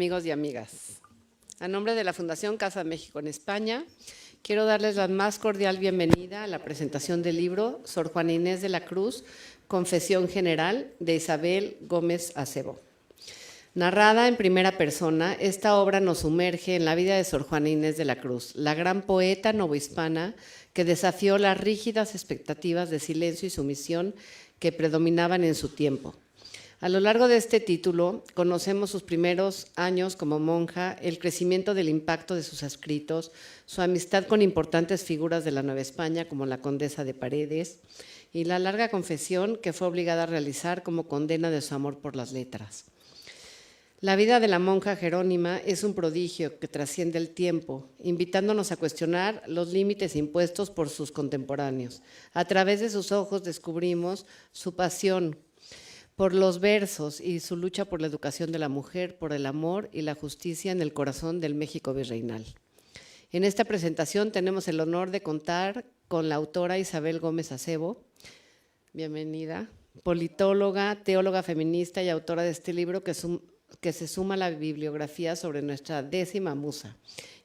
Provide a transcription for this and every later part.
Amigos y amigas, a nombre de la Fundación Casa México en España, quiero darles la más cordial bienvenida a la presentación del libro Sor Juana Inés de la Cruz, Confesión General, de Isabel Gómez Acebo. Narrada en primera persona, esta obra nos sumerge en la vida de Sor Juana Inés de la Cruz, la gran poeta novohispana que desafió las rígidas expectativas de silencio y sumisión que predominaban en su tiempo. A lo largo de este título, conocemos sus primeros años como monja, el crecimiento del impacto de sus escritos, su amistad con importantes figuras de la Nueva España como la condesa de Paredes y la larga confesión que fue obligada a realizar como condena de su amor por las letras. La vida de la monja Jerónima es un prodigio que trasciende el tiempo, invitándonos a cuestionar los límites impuestos por sus contemporáneos. A través de sus ojos descubrimos su pasión por los versos y su lucha por la educación de la mujer, por el amor y la justicia en el corazón del México virreinal. En esta presentación tenemos el honor de contar con la autora Isabel Gómez Acebo, bienvenida, politóloga, teóloga feminista y autora de este libro que se suma a la bibliografía sobre nuestra 10ª musa.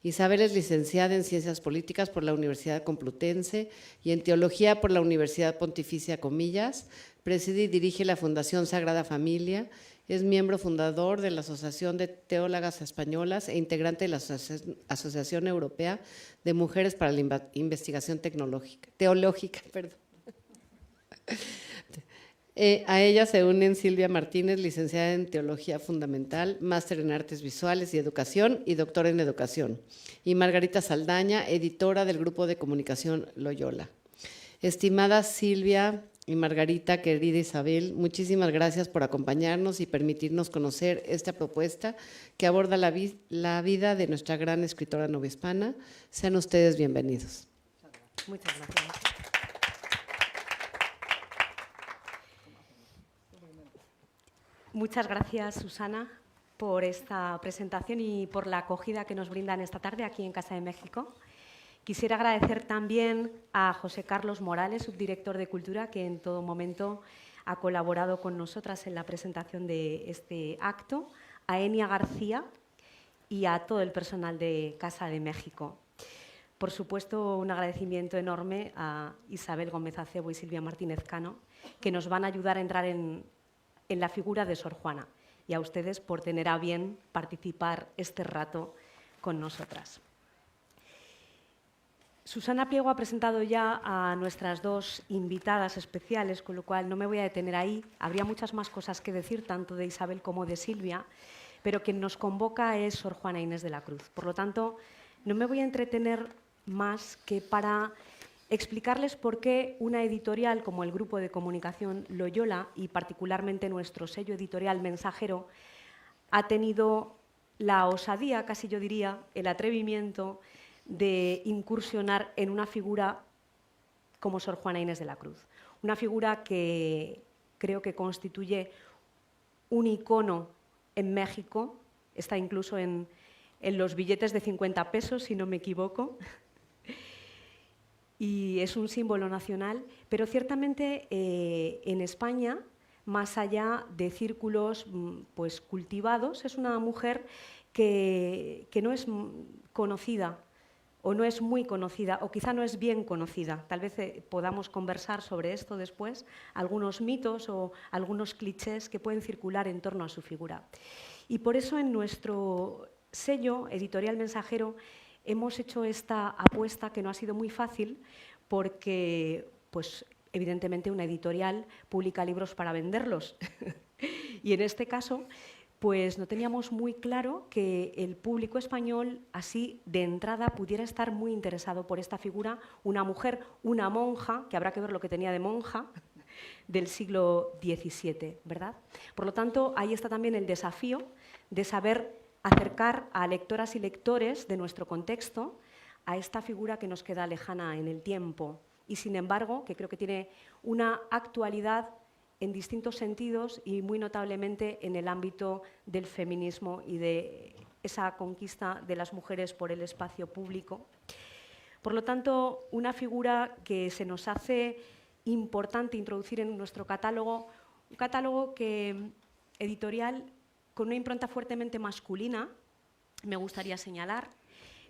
Isabel es licenciada en Ciencias Políticas por la Universidad Complutense y en Teología por la Universidad Pontificia Comillas. Preside y dirige la Fundación Sagrada Familia, es miembro fundador de la Asociación de Teólogas Españolas e integrante de la Asociación Europea de Mujeres para la Investigación Teológica. A ella se unen Silvia Martínez, licenciada en Teología Fundamental, máster en Artes Visuales y Educación y doctora en Educación, y Margarita Saldaña, editora del Grupo de Comunicación Loyola. Estimada Silvia y Margarita, querida Isabel, muchísimas gracias por acompañarnos y permitirnos conocer esta propuesta que aborda la vida de nuestra gran escritora novohispana. Sean ustedes bienvenidos. Muchas gracias. Muchas gracias, Susana, por esta presentación y por la acogida que nos brindan esta tarde aquí en Casa de México. Quisiera agradecer también a José Carlos Morales, subdirector de Cultura, que en todo momento ha colaborado con nosotras en la presentación de este acto, a Enia García y a todo el personal de Casa de México. Por supuesto, un agradecimiento enorme a Isabel Gómez Acebo y Silvia Martínez Cano, que nos van a ayudar a entrar en la figura de Sor Juana, y a ustedes por tener a bien participar este rato con nosotras. Susana Pliego ha presentado ya a nuestras dos invitadas especiales, con lo cual no me voy a detener ahí. Habría muchas más cosas que decir, tanto de Isabel como de Silvia, pero quien nos convoca es Sor Juana Inés de la Cruz. Por lo tanto, no me voy a entretener más que para explicarles por qué una editorial como el Grupo de Comunicación Loyola y particularmente nuestro sello editorial Mensajero ha tenido la osadía, casi yo diría, el atrevimiento de incursionar en una figura como Sor Juana Inés de la Cruz. Una figura que creo que constituye un icono en México, está incluso en los billetes de 50 pesos, si no me equivoco, y es un símbolo nacional, pero ciertamente en España, más allá de círculos pues, cultivados, es una mujer que no es conocida, o no es muy conocida, o quizá no es bien conocida. Tal vez podamos conversar sobre esto después, algunos mitos o algunos clichés que pueden circular en torno a su figura. Y por eso en nuestro sello Editorial Mensajero hemos hecho esta apuesta que no ha sido muy fácil porque, pues, evidentemente, una editorial publica libros para venderlos. Y en este caso, pues no teníamos muy claro que el público español, así de entrada, pudiera estar muy interesado por esta figura, una mujer, una monja, que habrá que ver lo que tenía de monja, del siglo XVII, ¿verdad? Por lo tanto, ahí está también el desafío de saber acercar a lectoras y lectores de nuestro contexto a esta figura que nos queda lejana en el tiempo y, sin embargo, que creo que tiene una actualidad en distintos sentidos y muy notablemente en el ámbito del feminismo y de esa conquista de las mujeres por el espacio público. Por lo tanto, una figura que se nos hace importante introducir en nuestro catálogo, un catálogo que editorial con una impronta fuertemente masculina, me gustaría señalar.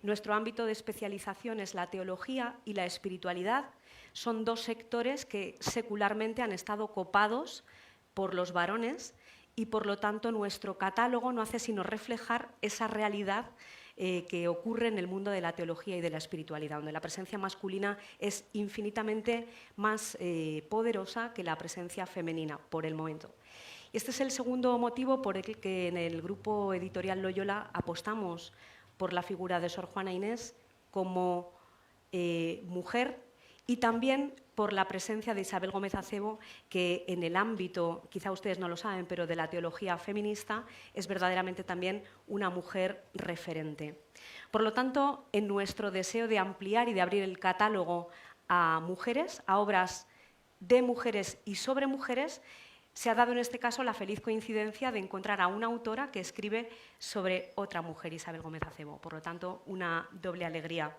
Nuestro ámbito de especialización es la teología y la espiritualidad. Son dos sectores que secularmente han estado copados por los varones y, por lo tanto, nuestro catálogo no hace sino reflejar esa realidad que ocurre en el mundo de la teología y de la espiritualidad, donde la presencia masculina es infinitamente más poderosa que la presencia femenina, por el momento. Y este es el segundo motivo por el que en el grupo editorial Loyola apostamos por la figura de Sor Juana Inés como mujer, y también por la presencia de Isabel Gómez Acebo, que en el ámbito, quizá ustedes no lo saben, pero de la teología feminista, es verdaderamente también una mujer referente. Por lo tanto, en nuestro deseo de ampliar y de abrir el catálogo a mujeres, a obras de mujeres y sobre mujeres, se ha dado en este caso la feliz coincidencia de encontrar a una autora que escribe sobre otra mujer, Isabel Gómez Acebo. Por lo tanto, una doble alegría.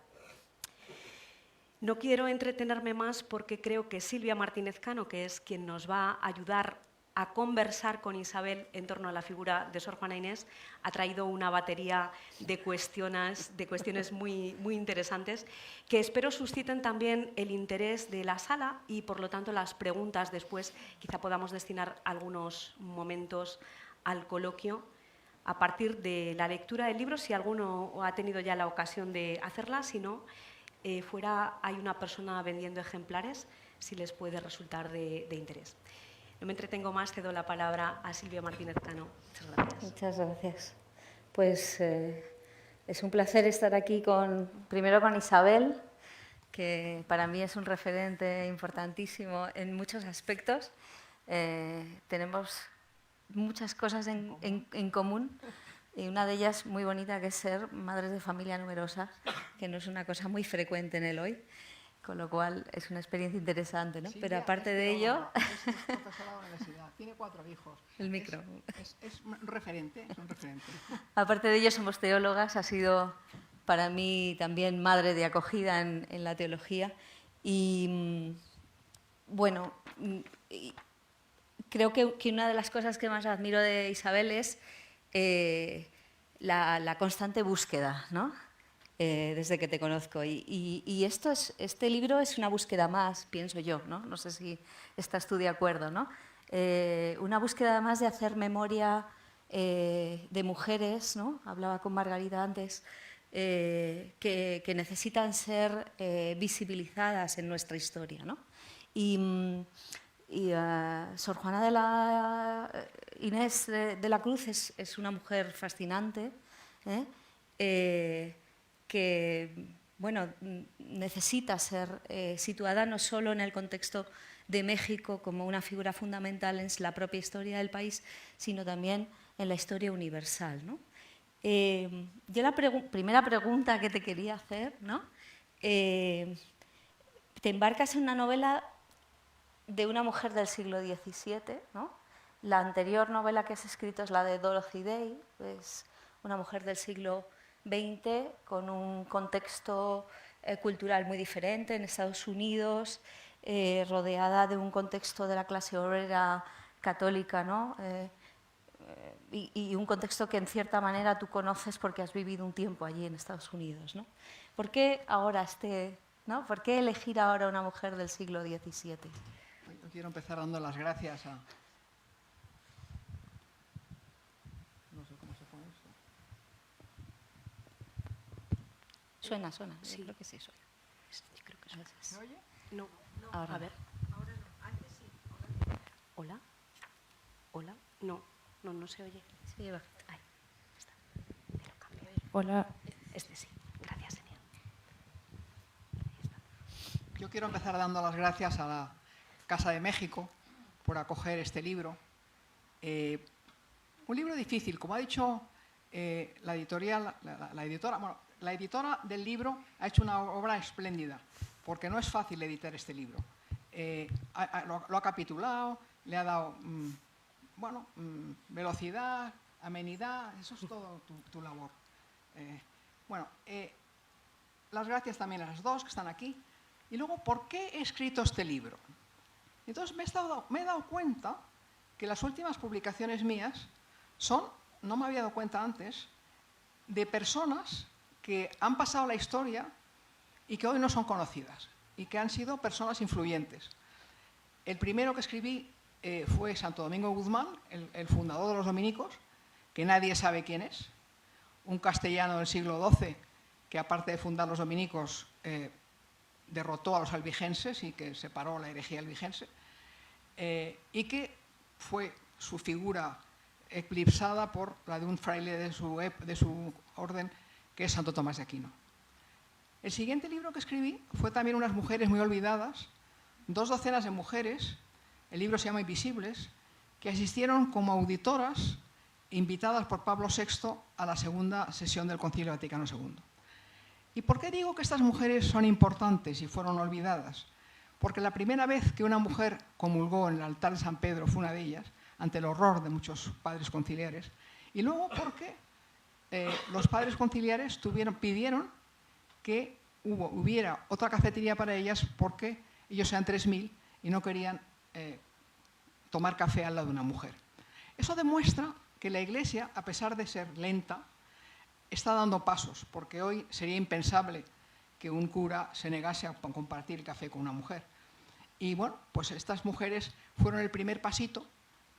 No quiero entretenerme más porque creo que Silvia Martínez Cano, que es quien nos va a ayudar a conversar con Isabel en torno a la figura de Sor Juana Inés, ha traído una batería de cuestiones muy, muy interesantes que espero susciten también el interés de la sala y, por lo tanto, las preguntas después. Quizá podamos destinar algunos momentos al coloquio a partir de la lectura del libro, si alguno ha tenido ya la ocasión de hacerla. Si no, fuera hay una persona vendiendo ejemplares, si les puede resultar de interés. No me entretengo más, cedo la palabra a Silvia Martínez Cano. Muchas gracias. Muchas gracias. Pues es un placer estar aquí primero con Isabel, que para mí es un referente importantísimo en muchos aspectos. Tenemos muchas cosas en común. Y una de ellas muy bonita, que es ser madres de familia numerosa, que no es una cosa muy frecuente en el hoy, con lo cual es una experiencia interesante, ¿no? Pero aparte de ello... Es profesora de la universidad, tiene 4 hijos. El micro. Es un referente, es un referente. Aparte de ello, somos teólogas, ha sido para mí también madre de acogida en la teología. Y bueno, creo que una de las cosas que más admiro de Isabel es la constante búsqueda, ¿no? Desde que te conozco. Y este libro es una búsqueda más, pienso yo, ¿no? No sé si estás tú de acuerdo, ¿no? Una búsqueda más de hacer memoria de mujeres, ¿no? Hablaba con Margarita antes, que necesitan ser visibilizadas en nuestra historia, ¿no? Y Sor Juana Inés de la Cruz es una mujer fascinante, que bueno, necesita ser situada no solo en el contexto de México como una figura fundamental en la propia historia del país, sino también en la historia universal, ¿no? Yo la primera pregunta que te quería hacer, ¿no? Te embarcas en una novela de una mujer del siglo XVII, ¿no? La anterior novela que has escrito es la de Dorothy Day, es una mujer del siglo XX con un contexto cultural muy diferente en Estados Unidos, rodeada de un contexto de la clase obrera católica, ¿no? Y un contexto que en cierta manera tú conoces porque has vivido un tiempo allí en Estados Unidos, ¿no? ¿Por qué ahora ¿no? ¿Por qué elegir ahora una mujer del siglo XVII? Yo quiero empezar dando las gracias a... No sé cómo se pone esto. Suena. Sí. Yo creo que sí suena. Yo creo que suena. ¿Se oye? No, Ahora. a ver. Ahora no, antes sí. ¿Hola? ¿Hola? No se oye. Sí, bajito. Ahí está. Te lo cambio. Hola. Este sí. Gracias, Enia. Yo quiero empezar dando las gracias a la Casa de México por acoger este libro. Un libro difícil, como ha dicho la editorial, la editora. Bueno, la editora del libro ha hecho una obra espléndida, porque no es fácil editar este libro. Lo ha capitulado, le ha dado velocidad, amenidad, eso es todo tu labor. Las gracias también a las dos que están aquí. Y luego, ¿por qué he escrito este libro? Entonces me he dado cuenta que las últimas publicaciones mías son no me había dado cuenta antes de personas que han pasado a la historia y que hoy no son conocidas y que han sido personas influyentes. El primero que escribí fue Santo Domingo Guzmán, el fundador de los dominicos, que nadie sabe quién es, un castellano del siglo XII que, aparte de fundar los dominicos, derrotó a los albigenses y que separó la herejía albigense, y que fue su figura eclipsada por la de un fraile de su orden, que es Santo Tomás de Aquino. El siguiente libro que escribí fue también Unas mujeres muy olvidadas, 2 docenas de mujeres, el libro se llama Invisibles, que asistieron como auditoras invitadas por Pablo VI a la segunda sesión del Concilio Vaticano II. ¿Y por qué digo que estas mujeres son importantes y fueron olvidadas? Porque la primera vez que una mujer comulgó en el altar de San Pedro fue una de ellas, ante el horror de muchos padres conciliares, y luego porque los padres conciliares pidieron que hubiera otra cafetería para ellas porque ellos eran 3000 y no querían tomar café al lado de una mujer. Eso demuestra que la Iglesia, a pesar de ser lenta, está dando pasos, porque hoy sería impensable que un cura se negase a compartir el café con una mujer. Y bueno, pues estas mujeres fueron el primer pasito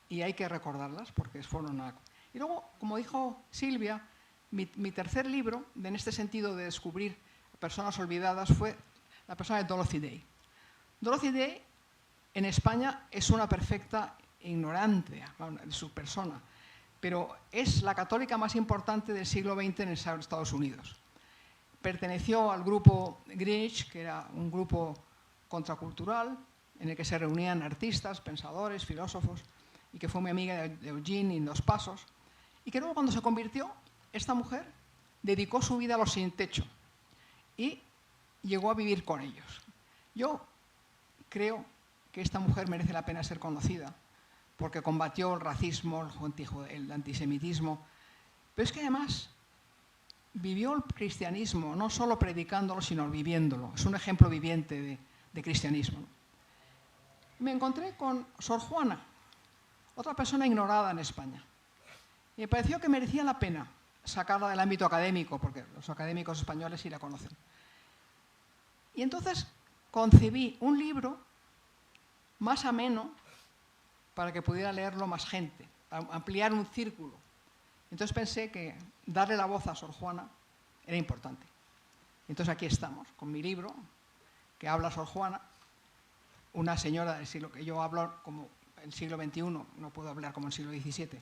y hay que recordarlas porque fueron una... Y luego, como dijo Silvia, mi tercer libro, en este sentido de descubrir personas olvidadas, fue la persona de Dorothy Day. Dorothy Day en España es una perfecta ignorante de su persona, pero es la católica más importante del siglo XX en Estados Unidos. Perteneció al grupo Greenwich, que era un grupo contracultural en el que se reunían artistas, pensadores, filósofos, y que fue muy amiga de Eugene y Dos Pasos, y que luego, cuando se convirtió, esta mujer dedicó su vida a los sin techo y llegó a vivir con ellos. Yo creo que esta mujer merece la pena ser conocida porque combatió el racismo, el antisemitismo, pero es que además vivió el cristianismo, no solo predicándolo, sino viviéndolo. Es un ejemplo viviente de cristianismo. Me encontré con Sor Juana, otra persona ignorada en España. Y me pareció que merecía la pena sacarla del ámbito académico, porque los académicos españoles sí la conocen. Y entonces concebí un libro más ameno para que pudiera leerlo más gente, ampliar un círculo. Entonces pensé que darle la voz a Sor Juana era importante. Entonces aquí estamos, con mi libro, que habla Sor Juana, una señora del siglo que yo hablo como el siglo XXI, no puedo hablar como el siglo XVII,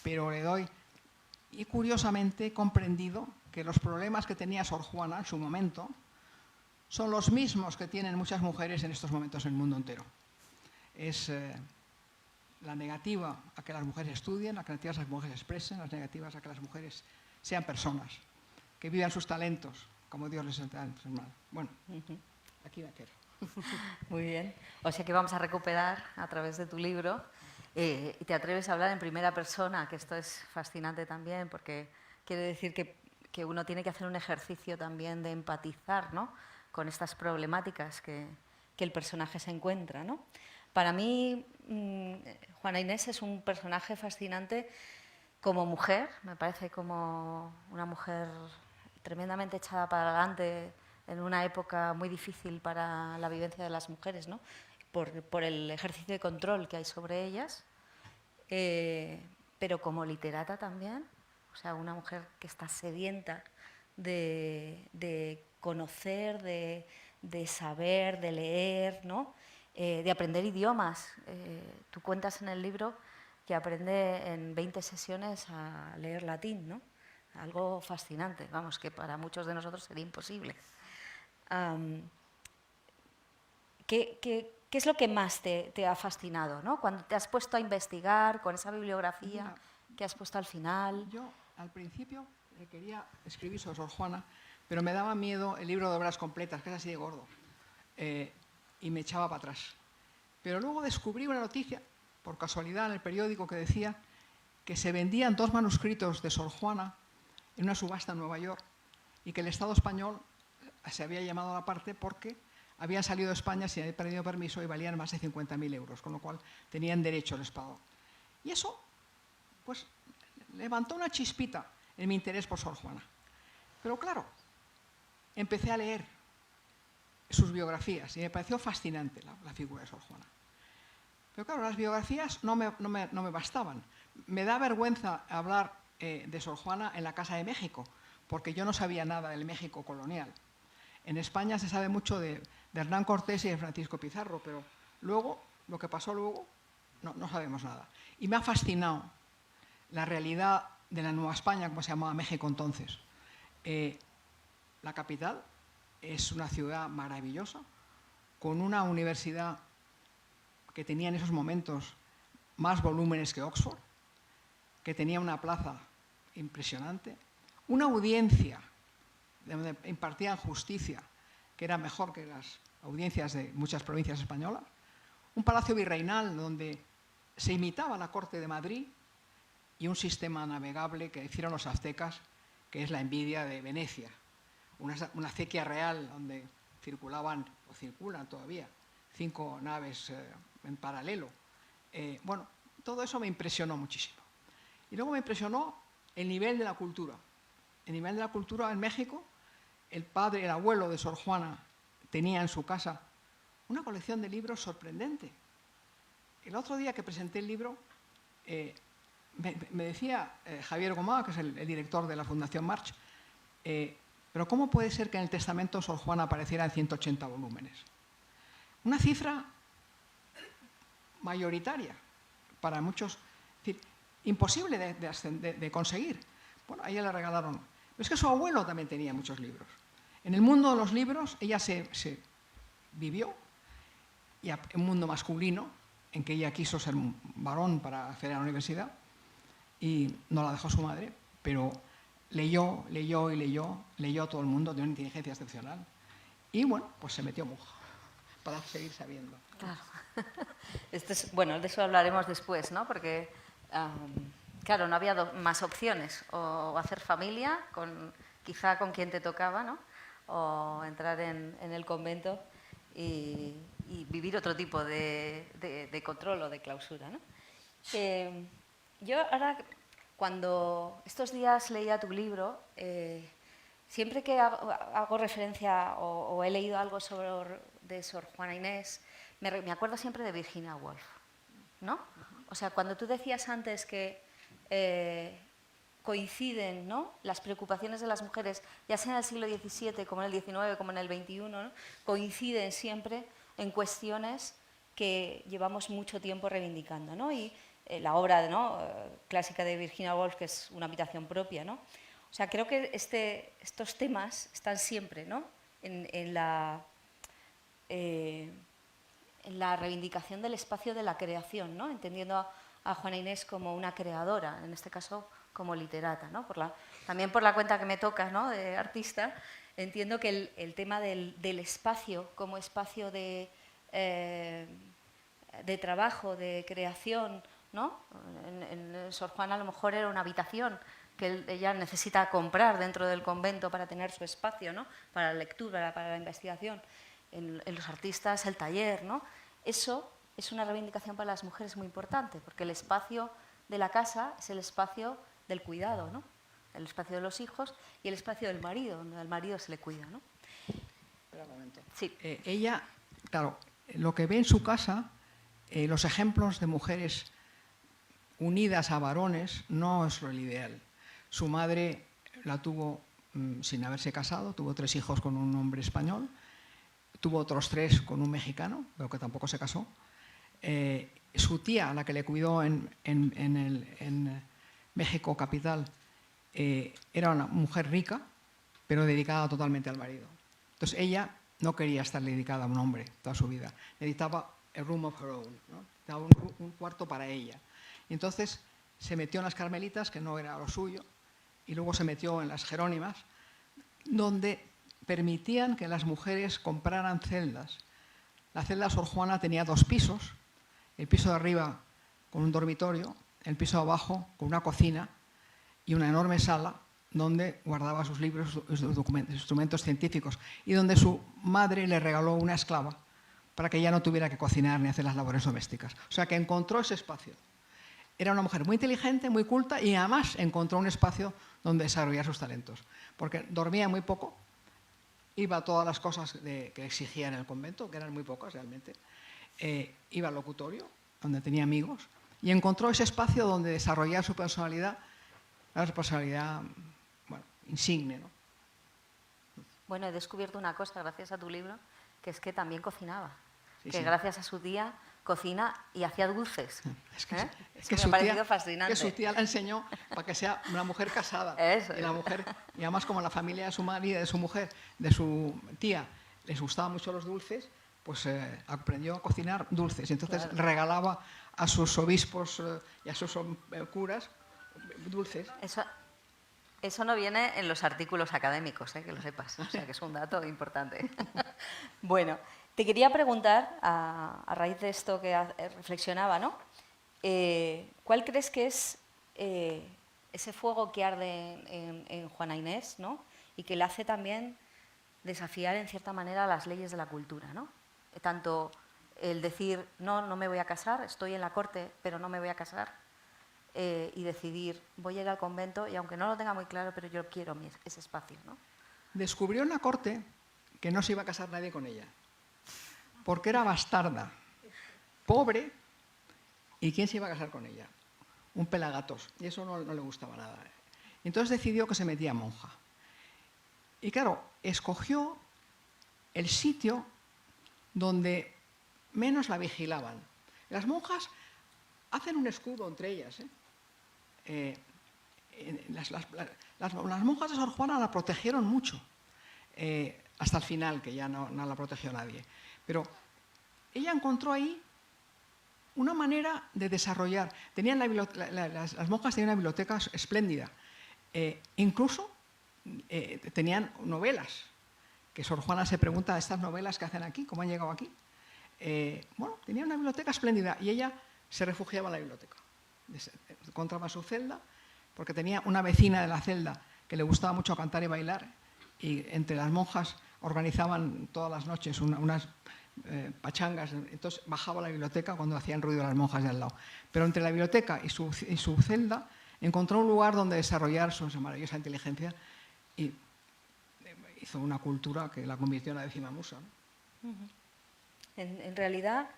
pero le doy... Y curiosamente he comprendido que los problemas que tenía Sor Juana en su momento son los mismos que tienen muchas mujeres en estos momentos en el mundo entero. Es la negativa a que las mujeres estudien, las negativas a que las mujeres expresen, las negativas a que las mujeres sean personas, que vivan sus talentos como Dios les ha dado. Bueno, aquí me quedo. Muy bien. O sea que vamos a recuperar a través de tu libro y te atreves a hablar en primera persona, que esto es fascinante también porque quiere decir que uno tiene que hacer un ejercicio también de empatizar, ¿no?, con estas problemáticas que el personaje se encuentra, ¿no? Para mí, Juana Inés es un personaje fascinante como mujer, me parece como una mujer tremendamente echada para adelante en una época muy difícil para la vivencia de las mujeres, ¿no?, por el ejercicio de control que hay sobre ellas, pero como literata también, o sea, una mujer que está sedienta de conocer, de saber, de leer, ¿no?, de aprender idiomas. Tú cuentas en el libro que aprende en 20 sesiones a leer latín, ¿no? Algo fascinante, vamos, que para muchos de nosotros sería imposible. ¿Qué es lo que más te ha fascinado, ¿no?, cuando te has puesto a investigar con esa bibliografía que has puesto al final? Yo, al principio, quería escribir sobre Sor Juana, pero me daba miedo el libro de obras completas, que es así de gordo, y me echaba para atrás. Pero luego descubrí una noticia, por casualidad, en el periódico, que decía que se vendían 2 manuscritos de Sor Juana en una subasta en Nueva York y que el Estado español se había llamado a la parte porque habían salido de España sin haber pedido permiso y valían más de 50.000 euros, con lo cual tenían derecho al Estado. Y eso, pues, levantó una chispita en mi interés por Sor Juana. Pero claro, empecé a leer sus biografías y me pareció fascinante la figura de Sor Juana. Pero claro, las biografías no me bastaban. Me da vergüenza hablar de Sor Juana en la Casa de México, porque yo no sabía nada del México colonial. En España se sabe mucho de Hernán Cortés y de Francisco Pizarro, pero luego, lo que pasó luego, no sabemos nada. Y me ha fascinado la realidad de la Nueva España, como se llamaba México entonces. La capital es una ciudad maravillosa, con una universidad que tenía en esos momentos más volúmenes que Oxford, que tenía una plaza impresionante, una audiencia donde impartían justicia, que era mejor que las audiencias de muchas provincias españolas, un palacio virreinal donde se imitaba la corte de Madrid y un sistema navegable que hicieron los aztecas, que es la envidia de Venecia, una acequia real donde circulaban, o circulan todavía, 5 naves en paralelo. Bueno, todo eso me impresionó muchísimo. Y luego me impresionó el nivel de la cultura. El nivel de la cultura en México, el abuelo de Sor Juana tenía en su casa una colección de libros sorprendente. El otro día que presenté el libro, me decía Javier Gomá, que es el director de la Fundación March, pero ¿cómo puede ser que en el testamento Sor Juana apareciera en 180 volúmenes? Una cifra mayoritaria para muchos, es decir, imposible de conseguir. Bueno, a ella le regalaron. Pero es que su abuelo también tenía muchos libros. En el mundo de los libros ella se vivió, y en un mundo masculino, en que ella quiso ser un varón para acceder a la universidad, y no la dejó su madre, pero leyó a todo el mundo, de una inteligencia excepcional, y bueno, pues se metió monja para seguir sabiendo. Claro. Bueno, de eso hablaremos después, ¿no? Porque, claro, no había más opciones, o hacer familia, quizá con quien te tocaba, ¿no? O entrar en el convento y vivir otro tipo de control o de clausura, ¿no? Yo ahora, cuando estos días leía tu libro, siempre que hago referencia o he leído algo de Sor Juana Inés, me acuerdo siempre de Virginia Woolf, ¿no? O sea, cuando tú decías antes que coinciden, ¿no?, las preocupaciones de las mujeres, ya sea en el siglo XVII, como en el XIX, como en el XXI, ¿no?, coinciden siempre en cuestiones que llevamos mucho tiempo reivindicando, ¿no? Y la obra, ¿no?, clásica de Virginia Woolf, que es Una habitación propia, ¿no? O sea, creo que estos temas están siempre, ¿no?, en la reivindicación del espacio de la creación, ¿no?, entendiendo a Juana Inés como una creadora, en este caso como literata, ¿no? También por la cuenta que me toca, ¿no?, de artista, entiendo que el tema del espacio como espacio de trabajo, de creación, ¿no? En Sor Juana a lo mejor era una habitación que ella necesita comprar dentro del convento para tener su espacio, ¿no?, para la lectura, para la investigación. En los artistas el taller, ¿no? Eso es una reivindicación para las mujeres muy importante, porque el espacio de la casa es el espacio del cuidado, ¿no?, el espacio de los hijos y el espacio del marido, donde al marido se le cuida, ¿no? Espera un momento. Sí. Ella, claro, lo que ve en su casa, los ejemplos de mujeres unidas a varones, no es lo ideal. Su madre la tuvo sin haberse casado, tuvo 3 hijos con un hombre español, tuvo otros 3 con un mexicano, pero que tampoco se casó. Su tía, la que le cuidó en México capital, era una mujer rica, pero dedicada totalmente al marido. Entonces ella no quería estar dedicada a un hombre toda su vida. Necesitaba a room of her own, ¿no? Necesitaba un cuarto para ella. Y entonces se metió en las Carmelitas, que no era lo suyo, y luego se metió en las Jerónimas, donde permitían que las mujeres compraran celdas. La celda Sor Juana tenía 2 pisos, el piso de arriba con un dormitorio, el piso de abajo con una cocina y una enorme sala donde guardaba sus libros, sus instrumentos científicos, y donde su madre le regaló una esclava para que ella no tuviera que cocinar ni hacer las labores domésticas. O sea que encontró ese espacio. era una mujer muy inteligente, muy culta y además encontró un espacio donde desarrollar sus talentos. Porque dormía muy poco, iba a todas las cosas que exigía en el convento, que eran muy pocas realmente. Iba al locutorio, donde tenía amigos, y encontró ese espacio donde desarrollar su personalidad, una personalidad, bueno, insigne, ¿no? Bueno, he descubierto una cosa gracias a tu libro, que es que también cocinaba. Sí, que sí. gracias a su tía cocina y hacía dulces. Es que, ¿Eh? es que me ha su parecido tía, fascinante. que su tía la enseñó para que sea una mujer casada. Eso Y, la es. mujer, y además como la familia de su marido, de su mujer, de su tía, les gustaban mucho los dulces, pues aprendió a cocinar dulces. Y entonces Claro. regalaba a sus obispos y a sus curas dulces. Eso no viene en los artículos académicos, que lo sepas. O sea, que es un dato importante. Bueno, te quería preguntar, a raíz de esto que reflexionaba, ¿no? ¿Cuál crees que es ese fuego que arde en Juana Inés, ¿no? Y que le hace también desafiar, en cierta manera, las leyes de la cultura, ¿no? Tanto el decir, no me voy a casar, estoy en la corte, pero no me voy a casar, y decidir, voy a ir al convento y aunque no lo tenga muy claro, pero yo quiero ese espacio, ¿no? Descubrió en la corte que no se iba a casar nadie con ella, porque era bastarda, pobre, y ¿quién se iba a casar con ella? Un pelagatos, y eso no le gustaba nada. Entonces decidió que se metía monja. Y claro, escogió el sitio donde menos la vigilaban. Las monjas hacen un escudo entre ellas, las monjas de Sor Juana la protegieron mucho, hasta el final, que ya no la protegió nadie. Pero ella encontró ahí una manera de desarrollar. Las monjas tenían una biblioteca espléndida. Incluso tenían novelas, que Sor Juana se pregunta, ¿estas novelas que hacen aquí? ¿Cómo han llegado aquí? Bueno, tenían una biblioteca espléndida y ella se refugiaba en la biblioteca. Encontraba su celda, porque tenía una vecina de la celda que le gustaba mucho cantar y bailar, y entre las monjas organizaban todas las noches unas pachangas. Entonces bajaba a la biblioteca cuando hacían ruido las monjas de al lado. Pero entre la biblioteca y su celda encontró un lugar donde desarrollar su maravillosa inteligencia y hizo una cultura que la convirtió en la 10ª musa, ¿no? En realidad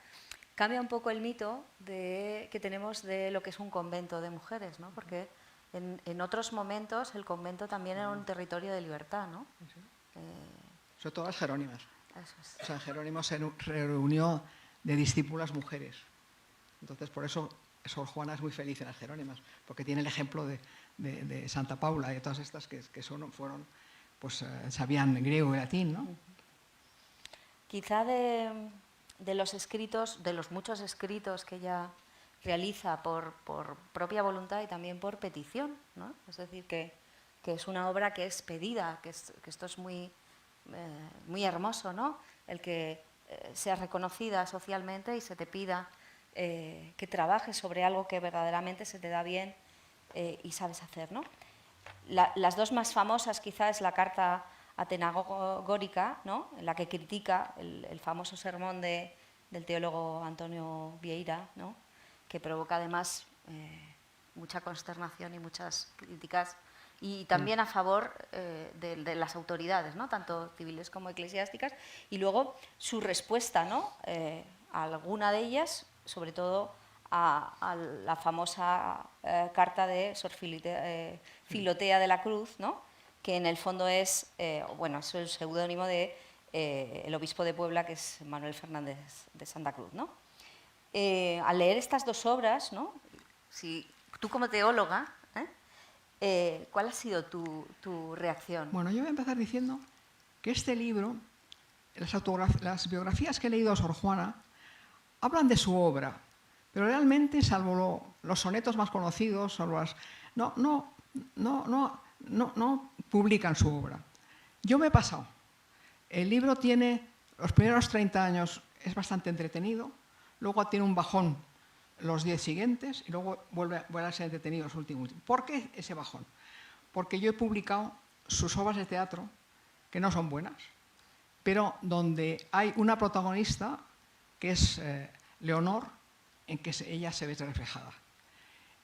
cambia un poco el mito que tenemos de lo que es un convento de mujeres, ¿no? Porque en otros momentos el convento también era un territorio de libertad, ¿no? Sobre todo las jerónimas. Eso es. O sea, Jerónimo se reunió de discípulas mujeres. Entonces, por eso Sor Juana es muy feliz en las jerónimas, porque tiene el ejemplo de Santa Paula y de todas estas que fueron, pues sabían griego y latín, ¿no? Quizá de los escritos, de los muchos escritos que ella realiza por propia voluntad y también por petición, ¿no? Es decir, que es una obra que es pedida, que esto es muy hermoso, ¿no? El que seas reconocida socialmente y se te pida que trabajes sobre algo que verdaderamente se te da bien y sabes hacer, ¿no? Las dos más famosas quizá es la carta atenagórica, ¿no? En la que critica el famoso sermón del teólogo Antonio Vieira, ¿no? Que provoca además mucha consternación y muchas críticas, y también a favor de las autoridades, ¿no? Tanto civiles como eclesiásticas, y luego su respuesta, ¿no? A alguna de ellas, sobre todo a la famosa carta de Sor Filotea de la Cruz, ¿no? Que en el fondo es es el seudónimo de el obispo de Puebla, que es Manuel Fernández de Santa Cruz, ¿no? Al leer estas dos obras, ¿no? Si tú como teóloga, ¿cuál ha sido tu reacción? Bueno, yo voy a empezar diciendo que este libro, las biografías que he leído a Sor Juana, hablan de su obra, pero realmente, salvo los sonetos más conocidos, no publican su obra. Yo me he pasado. El libro tiene, los primeros 30 años es bastante entretenido, luego tiene un bajón los 10 siguientes y luego vuelve a ser entretenido los últimos. ¿Por qué ese bajón? Porque yo he publicado sus obras de teatro, que no son buenas, pero donde hay una protagonista que es Leonor, en que ella se ve reflejada.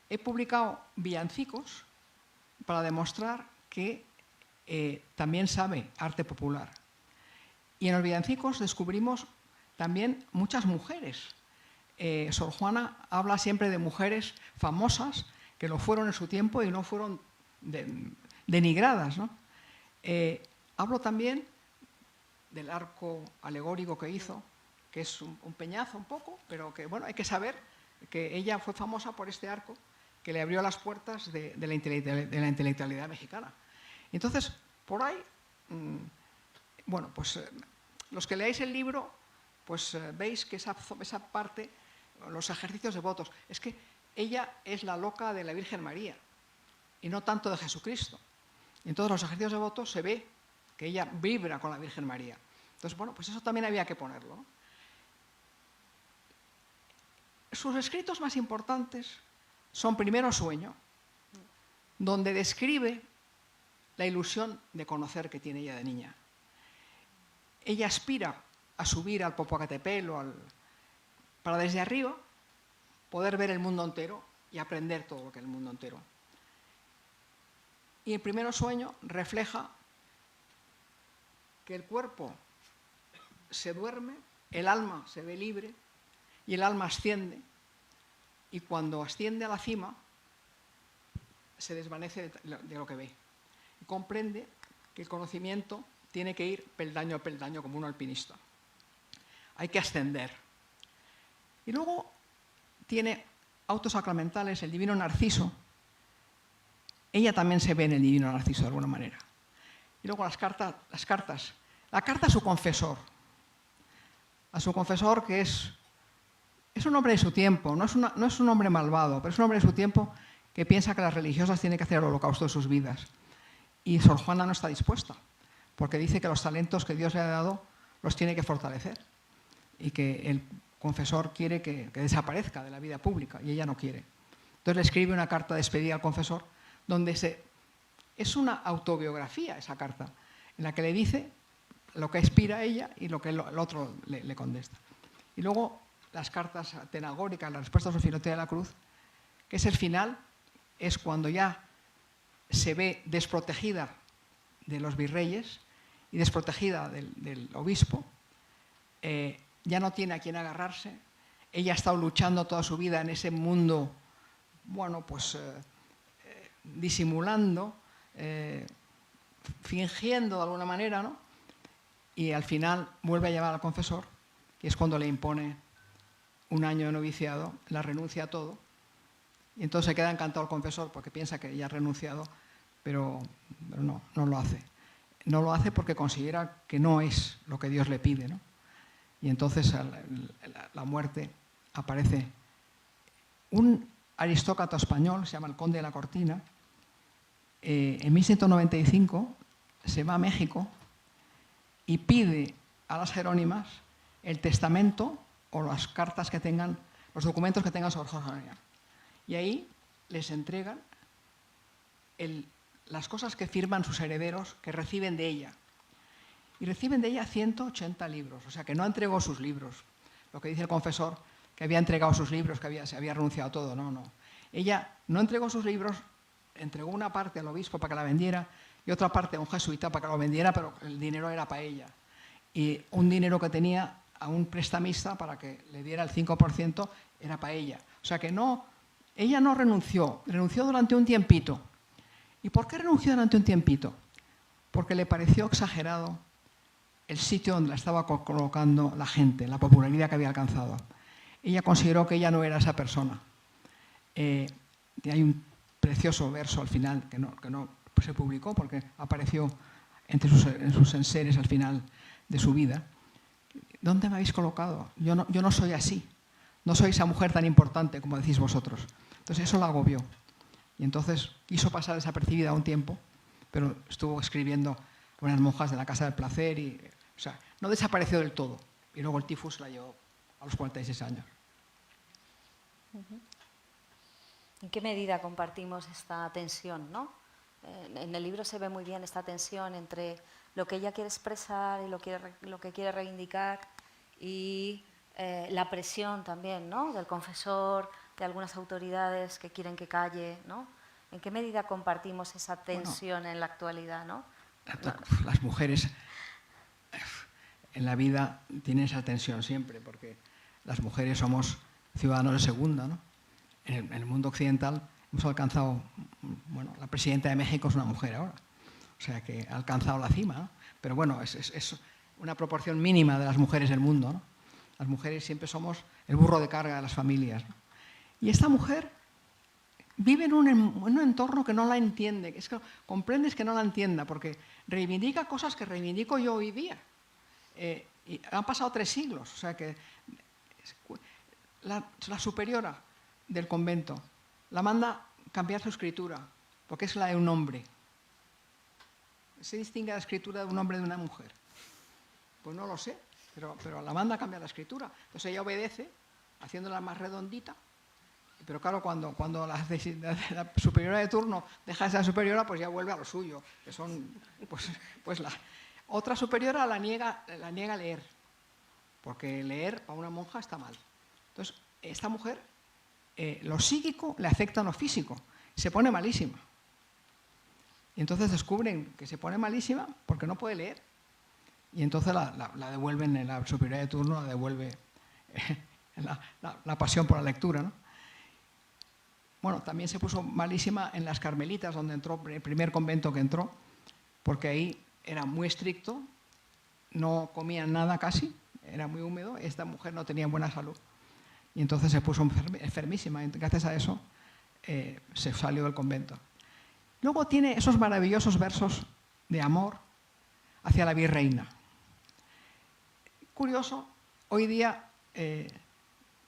he publicado villancicos para demostrar que también sabe arte popular. Y en los villancicos descubrimos también muchas mujeres. Sor Juana habla siempre de mujeres famosas que lo fueron en su tiempo y no fueron denigradas, ¿no? Hablo también del arco alegórico que hizo, que es un peñazo un poco, pero que bueno, hay que saber que ella fue famosa por este arco que le abrió las puertas de la intelectualidad mexicana. Entonces, por ahí, bueno, pues los que leáis el libro, pues veis que esa parte, los ejercicios de votos, es que ella es la loca de la Virgen María y no tanto de Jesucristo. Y en todos los ejercicios de votos se ve que ella vibra con la Virgen María. Entonces, bueno, pues eso también había que ponerlo, ¿no? Sus escritos más importantes son Primero Sueño, donde describe la ilusión de conocer que tiene ella de niña. Ella aspira a subir al Popocatépetl para desde arriba poder ver el mundo entero y aprender todo lo que es el mundo entero. Y el Primero Sueño refleja que el cuerpo se duerme, el alma se ve libre y el alma asciende, y cuando asciende a la cima se desvanece de lo que ve. Y comprende que el conocimiento tiene que ir peldaño a peldaño como un alpinista. Hay que ascender. Y luego tiene autos sacramentales, el Divino Narciso. Ella también se ve en el Divino Narciso de alguna manera. Y luego las cartas. La carta a su confesor. A su confesor, que es un hombre de su tiempo, no es un hombre malvado, pero es un hombre de su tiempo que piensa que las religiosas tienen que hacer el holocausto de sus vidas. Y Sor Juana no está dispuesta, porque dice que los talentos que Dios le ha dado los tiene que fortalecer y que el confesor quiere que desaparezca de la vida pública y ella no quiere. Entonces le escribe una carta de despedida al confesor donde es una autobiografía esa carta, en la que le dice lo que aspira a ella y lo que el otro le contesta. Y luego las cartas atenagóricas, las respuestas de Filotea de la Cruz, que es el final, es cuando ya se ve desprotegida de los virreyes y desprotegida del obispo, ya no tiene a quién agarrarse, ella ha estado luchando toda su vida en ese mundo, bueno, pues disimulando, fingiendo de alguna manera, ¿no? Y al final vuelve a llevar al confesor, que es cuando le impone un año de noviciado, la renuncia a todo, y entonces se queda encantado el confesor porque piensa que ya ha renunciado, pero no lo hace. No lo hace porque considera que no es lo que Dios le pide, ¿no? Y entonces la muerte aparece. Un aristócrata español, se llama el Conde de la Cortina, en 1195 se va a México y pide a las jerónimas el testamento o las cartas que tengan, los documentos que tengan sobre Sor Juana. Y ahí les entregan las cosas que firman sus herederos, que reciben de ella. Y reciben de ella 180 libros, o sea que no entregó sus libros. Lo que dice el confesor, que había entregado sus libros, que se había renunciado a todo, no. Ella no entregó sus libros, entregó una parte al obispo para que la vendiera y otra parte a un jesuita para que lo vendiera, pero el dinero era para ella. Y un dinero que tenía a un prestamista para que le diera el 5% era para ella. O sea que ella no renunció, renunció durante un tiempito. ¿Y por qué renunció durante un tiempito? Porque le pareció exagerado el sitio donde la estaba colocando la gente, la popularidad que había alcanzado. Ella consideró que ella no era esa persona. Y hay un precioso verso al final que no se publicó porque apareció en sus enseres al final de su vida. ¿Dónde me habéis colocado? Yo no soy así. No soy esa mujer tan importante como decís vosotros. Entonces eso la agobió. Y entonces quiso pasar desapercibida un tiempo, pero estuvo escribiendo con unas monjas de la Casa del Placer y, o sea, no desapareció del todo. Y luego el tifus la llevó a los 46 años. ¿En qué medida compartimos esta tensión, ¿no? En el libro se ve muy bien esta tensión entre lo que ella quiere expresar y lo que quiere reivindicar y la presión también, ¿no? Del confesor de algunas autoridades que quieren que calle, ¿no? ¿En qué medida compartimos esa tensión en la actualidad, ¿no? Las mujeres en la vida tienen esa tensión siempre, porque las mujeres somos ciudadanos de segunda, ¿no? En el mundo occidental hemos alcanzado, bueno, la presidenta de México es una mujer ahora, o sea que ha alcanzado la cima, ¿no? Pero bueno, es una proporción mínima de las mujeres del mundo, ¿no? Las mujeres siempre somos el burro de carga de las familias, ¿no? Y esta mujer vive en un entorno que no la entiende, es que comprendes que no la entienda, porque reivindica cosas que reivindico yo hoy día. Y han pasado 3 siglos, o sea que la superiora del convento la manda cambiar su escritura, porque es la de un hombre. ¿Se distingue la escritura de un hombre de una mujer? Pues no lo sé, pero la manda a cambiar la escritura. Entonces ella obedece, haciéndola más redondita. Pero claro, cuando la superiora de turno deja de ser superiora, pues ya vuelve a lo suyo, que son, pues la otra superiora la niega leer, porque leer para una monja está mal. Entonces, esta mujer, lo psíquico le afecta a lo físico, se pone malísima. Y entonces descubren que se pone malísima porque no puede leer. Y entonces la devuelven, en la superiora de turno la devuelve la pasión por la lectura, ¿no? Bueno, también se puso malísima en las Carmelitas, donde entró, el primer convento que entró, porque ahí era muy estricto, no comían nada casi, era muy húmedo, esta mujer no tenía buena salud. Y entonces se puso enfermísima, y gracias a eso se salió del convento. Luego tiene esos maravillosos versos de amor hacia la virreina. Curioso, hoy día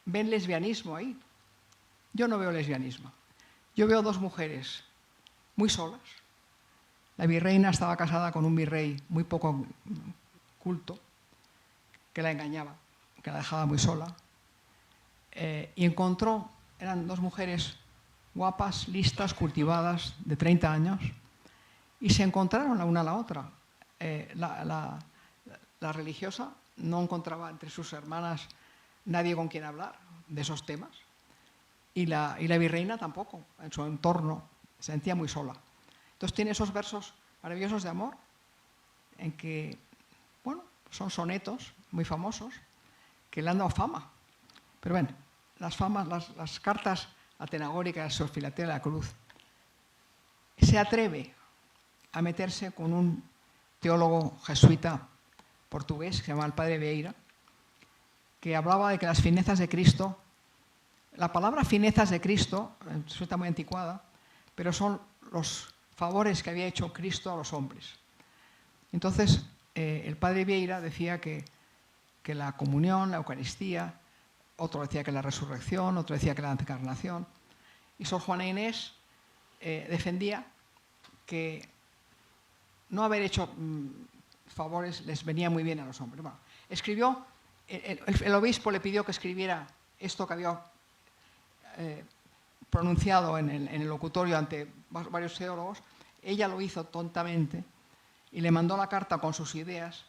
ven lesbianismo ahí. Yo no veo lesbianismo. Yo veo 2 mujeres muy solas. La virreina estaba casada con un virrey muy poco culto, que la engañaba, que la dejaba muy sola. Y encontró, eran 2 mujeres guapas, listas, cultivadas, de 30 años, y se encontraron la una a la otra. La religiosa no encontraba entre sus hermanas nadie con quien hablar de esos temas. Y la virreina tampoco, en su entorno, se sentía muy sola. Entonces tiene esos versos maravillosos de amor, en que, bueno, son sonetos muy famosos, que le han dado fama. Pero bueno, las cartas atenagóricas de Sor Filatea de la Cruz, se atreve a meterse con un teólogo jesuita portugués, que se llama el padre Vieira, que hablaba de que las finezas de Cristo. La palabra finezas de Cristo resulta muy anticuada, pero son los favores que había hecho Cristo a los hombres. Entonces, el padre Vieira decía que la comunión, la Eucaristía, otro decía que la resurrección, otro decía que la encarnación, y Sor Juana Inés defendía que no haber hecho favores les venía muy bien a los hombres. Bueno, escribió, el obispo le pidió que escribiera esto que había pronunciado en el locutorio ante varios teólogos. Ella lo hizo tontamente y le mandó la carta con sus ideas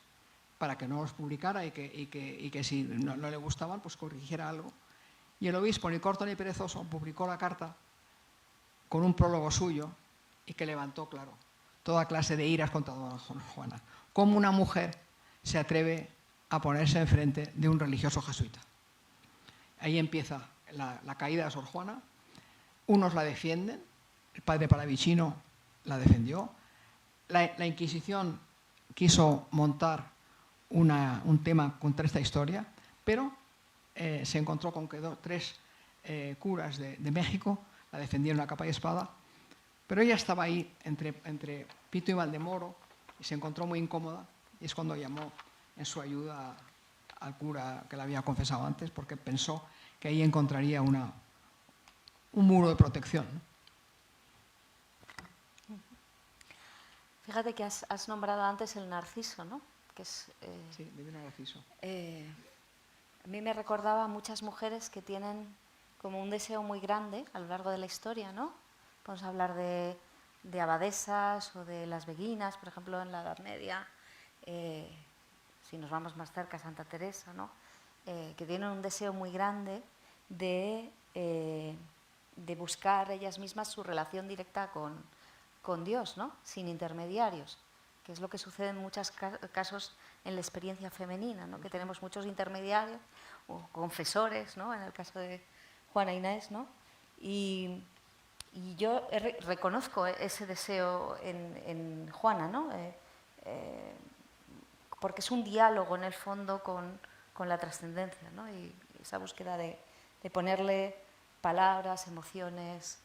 para que no los publicara y que si no le gustaban, pues corrigiera algo. Y el obispo, ni corto ni perezoso, publicó la carta con un prólogo suyo y que levantó, claro, toda clase de iras contra doña Juana. ¿Cómo una mujer se atreve a ponerse enfrente de un religioso jesuita? Ahí empieza la caída de Sor Juana. Unos la defienden, el padre Palavicino la defendió, la Inquisición quiso montar un tema contra esta historia, pero se encontró con que 3 curas de México la defendieron a capa y espada, pero ella estaba ahí entre Pito y Valdemoro y se encontró muy incómoda, y es cuando llamó en su ayuda al cura que la había confesado antes, porque pensó que ahí encontraría un muro de protección. Fíjate que has nombrado antes el narciso, ¿no? Que es, sí, divino narciso. A mí me recordaba a muchas mujeres que tienen como un deseo muy grande a lo largo de la historia, ¿no? Podemos hablar de abadesas o de las beguinas, por ejemplo, en la Edad Media, si nos vamos más cerca, Santa Teresa, ¿no? Que tienen un deseo muy grande de buscar ellas mismas su relación directa con Dios, ¿no? Sin intermediarios, que es lo que sucede en muchos casos en la experiencia femenina, ¿no? Que tenemos muchos intermediarios o confesores, ¿no? En el caso de Juana Inés, ¿no? Y yo reconozco ese deseo en Juana, ¿no? Porque es un diálogo en el fondo con la trascendencia, ¿no? Y esa búsqueda de ponerle palabras, emociones,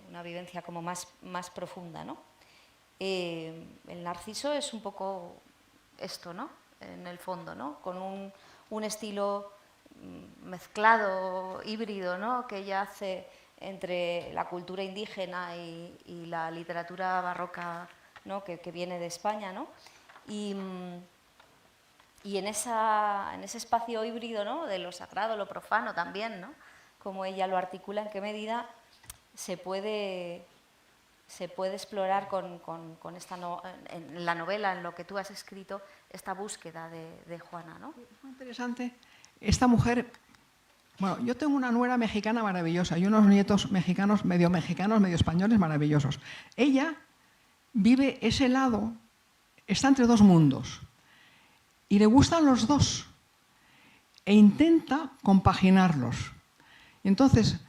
una vivencia como más profunda, ¿no? El Narciso es un poco esto, ¿no? En el fondo, ¿no? Con un estilo mezclado, híbrido, ¿no? Que ella hace entre la cultura indígena y la literatura barroca, ¿no? que viene de España, ¿no? Y en ese espacio híbrido, ¿no? De lo sagrado, lo profano también, ¿no? Como ella lo articula, en qué medida se puede explorar con esta en la novela, en lo que tú has escrito, esta búsqueda de Juana, ¿no? Es muy interesante. Esta mujer, bueno, yo tengo una nuera mexicana maravillosa y unos nietos mexicanos, medio españoles maravillosos. Ella vive ese lado, está entre dos mundos y le gustan los dos e intenta compaginarlos. Y entonces,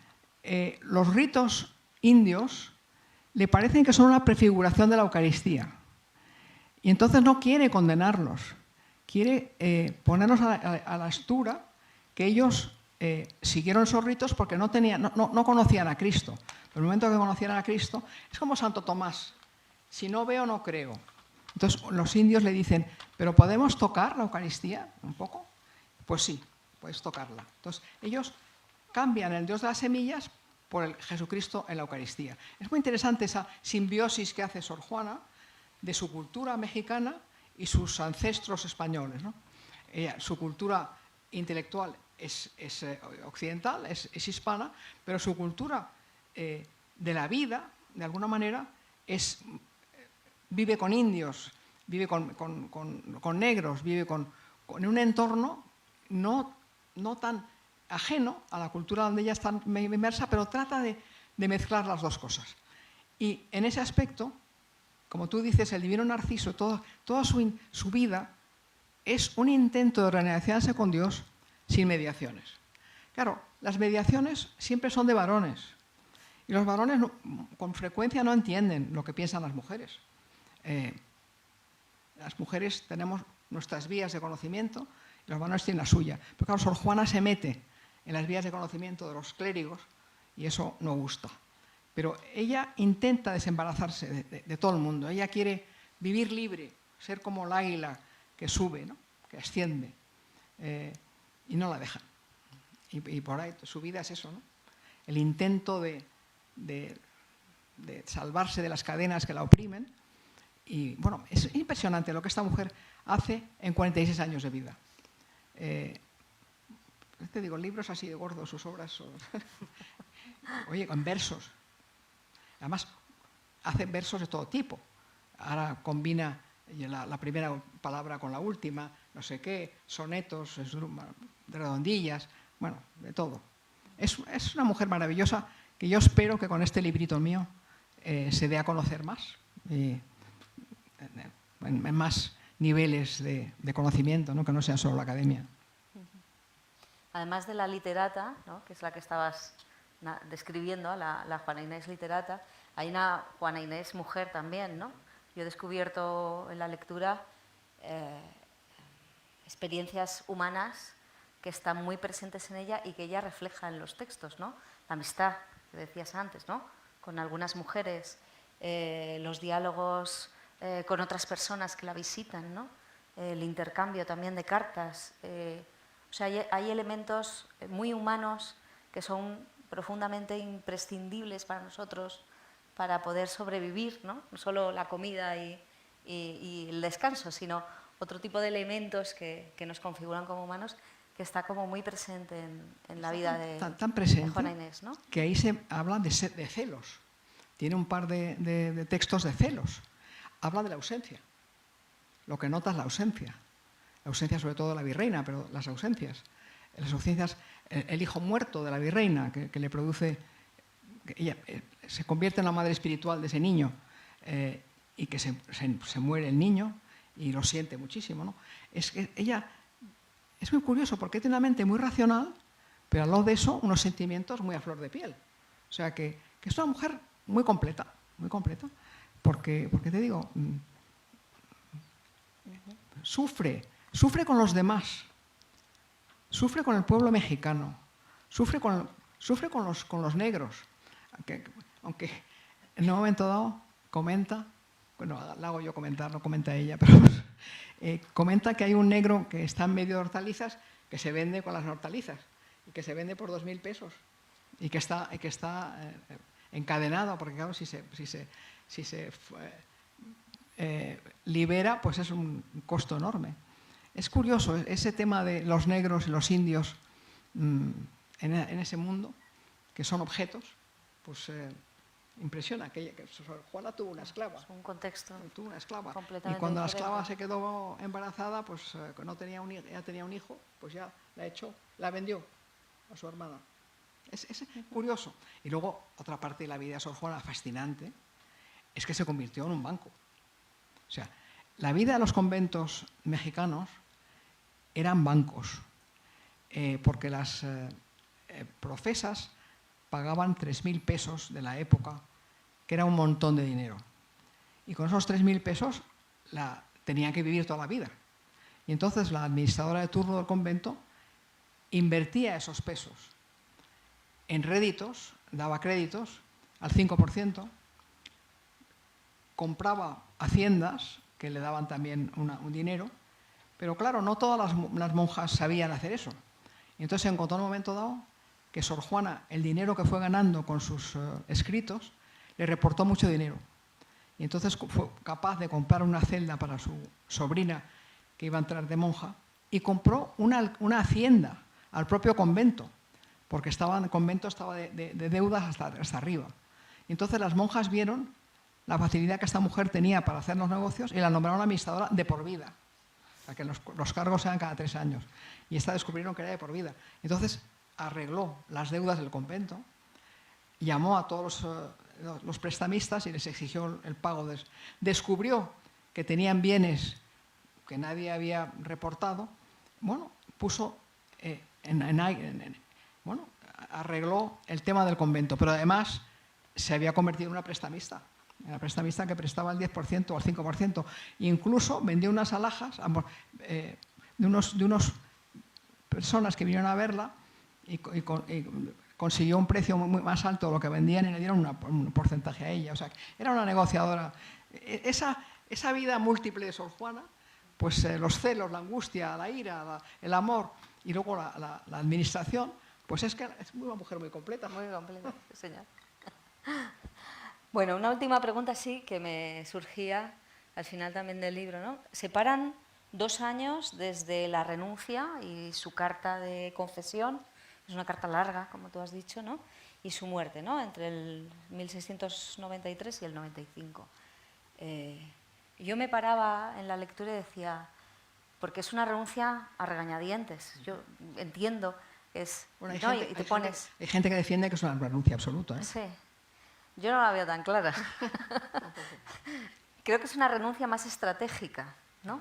los ritos indios le parecen que son una prefiguración de la Eucaristía. Y entonces no quiere condenarlos, quiere ponernos a la altura que ellos siguieron esos ritos porque no conocían a Cristo. Pero en el momento que conocieran a Cristo, es como Santo Tomás, si no veo no creo. Entonces los indios le dicen, ¿pero podemos tocar la Eucaristía un poco? Pues sí, puedes tocarla. Entonces ellos cambian el Dios de las semillas por el Jesucristo en la Eucaristía. Es muy interesante esa simbiosis que hace Sor Juana de su cultura mexicana y sus ancestros españoles, ¿no? Su cultura intelectual es occidental, es hispana, pero su cultura de la vida, de alguna manera, vive con indios, vive con negros, vive en un entorno no tan ajeno a la cultura donde ella está inmersa, pero trata de mezclar las dos cosas. Y en ese aspecto, como tú dices, el divino Narciso, toda su vida es un intento de relacionarse con Dios sin mediaciones. Claro, las mediaciones siempre son de varones. Y los varones con frecuencia no entienden lo que piensan las mujeres. Las mujeres tenemos nuestras vías de conocimiento y los varones tienen la suya. Pero claro, Sor Juana se mete en las vías de conocimiento de los clérigos y eso no gusta. Pero ella intenta desembarazarse de todo el mundo. Ella quiere vivir libre, ser como el águila que sube, ¿no? Que asciende, y no la dejan. Y por ahí su vida es eso, ¿no? El intento de salvarse de las cadenas que la oprimen. Y bueno, es impresionante lo que esta mujer hace en 46 años de vida. Te digo, libros así de gordos, sus obras son... Oye, con versos. Además, hace versos de todo tipo. Ahora combina la primera palabra con la última, no sé qué, sonetos, redondillas, bueno, de todo. Es una mujer maravillosa que yo espero que con este librito mío se dé a conocer más, en más niveles de conocimiento, ¿no? Que no sea solo la academia. Además de la literata, ¿no? Que es la que estabas describiendo, la Juana Inés literata, hay una Juana Inés mujer también, ¿no? Yo he descubierto en la lectura experiencias humanas que están muy presentes en ella y que ella refleja en los textos, ¿no? La amistad, que decías antes, ¿no? Con algunas mujeres, los diálogos con otras personas que la visitan, ¿no? El intercambio también de cartas. O sea, hay elementos muy humanos que son profundamente imprescindibles para nosotros para poder sobrevivir, ¿no? No solo la comida y el descanso, sino otro tipo de elementos que nos configuran como humanos, que está como muy presente en la vida de Juana Inés, ¿no? Que ahí se habla de celos. Tiene un par de textos de celos. Habla de la ausencia. Lo que nota es la ausencia. La ausencia sobre todo de la virreina, pero las ausencias. las suficiencias, el hijo muerto de la virreina, que le produce, que ella se convierte en la madre espiritual de ese niño, y que se muere el niño y lo siente muchísimo, ¿no? Es que ella es muy curioso porque tiene una mente muy racional, pero al lado de eso unos sentimientos muy a flor de piel. O sea que es una mujer muy completa, porque te digo, sufre con los demás, sufre con el pueblo mexicano, sufre con los negros, aunque en un momento dado comenta, bueno, la hago yo comentar, no comenta ella, pero comenta que hay un negro que está en medio de hortalizas que se vende con las hortalizas y que se vende por 2.000 pesos y que está encadenado, porque claro, si se libera, pues es un costo enorme. Es curioso ese tema de los negros y los indios en ese mundo, que son objetos, pues impresiona. Que Juana tuvo una esclava. Es un contexto. Tuvo una esclava. Completamente y cuando la diferente. esclava se quedó embarazada, pues no tenía ya tenía un hijo, pues ya la vendió a su hermana. Es curioso. Y luego, otra parte de la vida de Sor Juana fascinante, es que se convirtió en un banco. O sea, la vida de los conventos mexicanos eran bancos, porque las profesas pagaban 3.000 pesos de la época, que era un montón de dinero. Y con esos 3.000 pesos tenían que vivir toda la vida. Y entonces la administradora de turno del convento invertía esos pesos en réditos, daba créditos al 5%, compraba haciendas que le daban también un dinero, pero claro, no todas las monjas sabían hacer eso. Y entonces se encontró en un momento dado que Sor Juana, el dinero que fue ganando con sus escritos, le reportó mucho dinero. Y entonces fue capaz de comprar una celda para su sobrina que iba a entrar de monja y compró una hacienda al propio convento, porque el convento estaba de deudas hasta arriba. Y entonces las monjas vieron la facilidad que esta mujer tenía para hacer los negocios y la nombraron administradora de por vida, para que los cargos sean cada 3 años. Y esta descubrieron que era de por vida. Entonces arregló las deudas del convento, llamó a todos los prestamistas y les exigió el pago. Descubrió que tenían bienes que nadie había reportado. Bueno, arregló el tema del convento, pero además se había convertido en una prestamista que prestaba el 10% o el 5%. E incluso vendió unas alhajas de unas personas que vinieron a verla y consiguió un precio muy más alto de lo que vendían y le dieron un porcentaje a ella. O sea, era una negociadora. Esa vida múltiple de Sor Juana, pues los celos, la angustia, la ira, el amor y luego la administración, pues es que es una mujer muy completa. Muy completa, sí, señor. Bueno, una última pregunta sí que me surgía al final también del libro, ¿no? Separan 2 años desde la renuncia y su carta de confesión, es una carta larga, como tú has dicho, ¿no? Y su muerte, ¿no? Entre el 1693 y el 95. Yo me paraba en la lectura y decía, porque es una renuncia a regañadientes. Yo entiendo que es... Bueno, hay gente que defiende que es una renuncia absoluta, ¿eh? Sí. Yo no la veo tan clara. Creo que es una renuncia más estratégica, ¿no?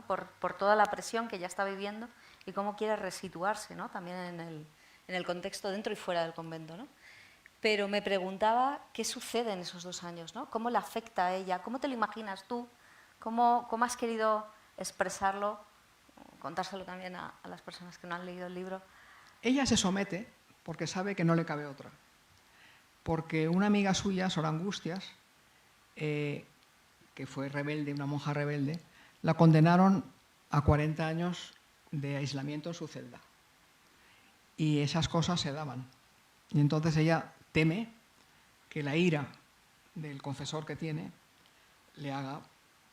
Por toda la presión que ella está viviendo y cómo quiere resituarse, ¿no? También en el contexto dentro y fuera del convento, ¿no? Pero me preguntaba qué sucede en esos 2 años, ¿no? ¿Cómo le afecta a ella? ¿Cómo te lo imaginas tú? ¿Cómo has querido expresarlo? Contárselo también a las personas que no han leído el libro. Ella se somete porque sabe que no le cabe otra. Porque una amiga suya, Sor Angustias, que fue rebelde, una monja rebelde, la condenaron a 40 años de aislamiento en su celda. Y esas cosas se daban. Y entonces ella teme que la ira del confesor que tiene le haga...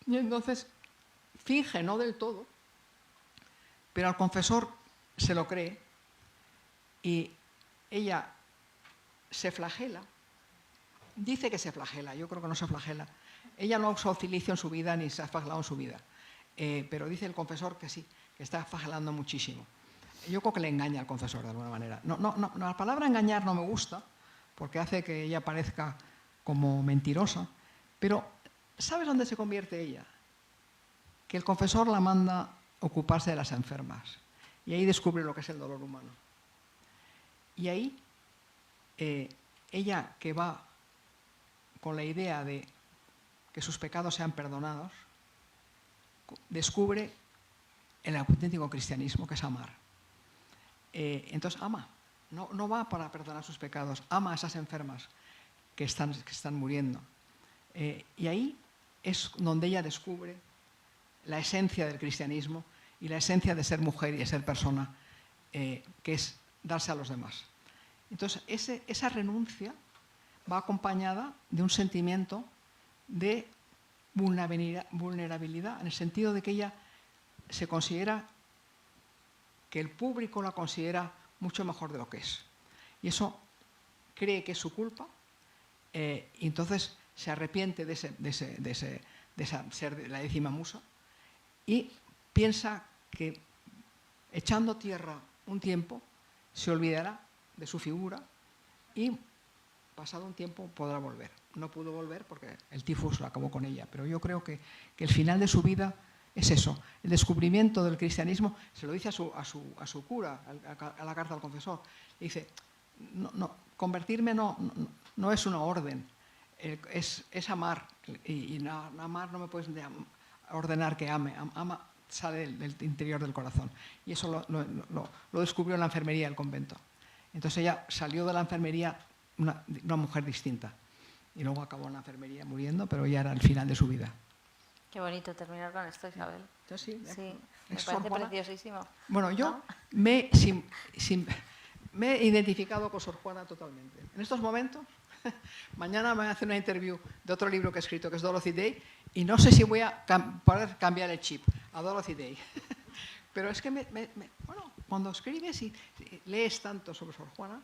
Y entonces finge, no del todo, pero al confesor se lo cree y ella se flagela. Dice que se flagela, yo creo que no se flagela. Ella no ha usado cilicio en su vida ni se ha flagelado en su vida. Pero dice el confesor que sí, que está flagelando muchísimo. yo creo que le engaña al confesor de alguna manera. La palabra engañar no me gusta porque hace que ella parezca como mentirosa, pero ¿sabes dónde se convierte ella? Que el confesor la manda ocuparse de las enfermas y ahí descubre lo que es el dolor humano. Y ahí ella, que va con la idea de que sus pecados sean perdonados, descubre el auténtico cristianismo, que es amar. Entonces ama, no va para perdonar sus pecados, ama a esas enfermas que están muriendo. Y ahí es donde ella descubre la esencia del cristianismo y la esencia de ser mujer y de ser persona, que es darse a los demás. Entonces, esa renuncia va acompañada de un sentimiento de vulnerabilidad, en el sentido de que ella se considera que el público la considera mucho mejor de lo que es. Y eso cree que es su culpa, y entonces se arrepiente de ser la 10ª musa y piensa que echando tierra un tiempo se olvidará de su figura y pasado un tiempo podrá volver. No pudo volver porque el tifus lo acabó con ella, pero yo creo que el final de su vida es eso, el descubrimiento del cristianismo. Se lo dice a su cura, a la carta al confesor. Le dice, convertirme no es una orden, es amar. Y amar no me puedes ordenar que ame. Ama sale del interior del corazón. Y eso lo descubrió en la enfermería del convento. Entonces ella salió de la enfermería una mujer distinta. Y luego acabó en la enfermería muriendo, pero ya era el final de su vida. Qué bonito terminar con esto, Isabel. Sí, me parece preciosísimo. Bueno, yo ¿no? me he identificado con Sor Juana totalmente. En estos momentos, mañana me voy a hacer una interview de otro libro que he escrito, que es Dorothy Day, y no sé si voy a poder cambiar el chip a Dorothy Day. Pero es que, bueno, cuando escribes y lees tanto sobre Sor Juana,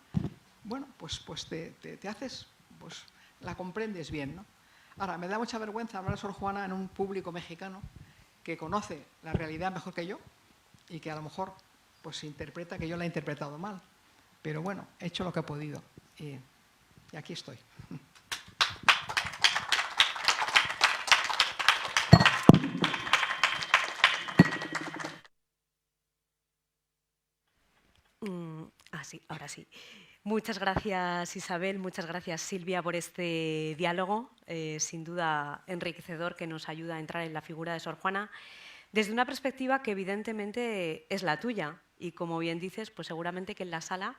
bueno, pues te haces, pues la comprendes bien, ¿no? Ahora, me da mucha vergüenza hablar de Sor Juana en un público mexicano que conoce la realidad mejor que yo y que a lo mejor pues interpreta que yo la he interpretado mal. Pero bueno, he hecho lo que he podido y aquí estoy. Sí, ahora sí. Muchas gracias, Isabel, muchas gracias, Silvia, por este diálogo, sin duda enriquecedor, que nos ayuda a entrar en la figura de Sor Juana desde una perspectiva que evidentemente es la tuya. Y como bien dices, pues seguramente que en la sala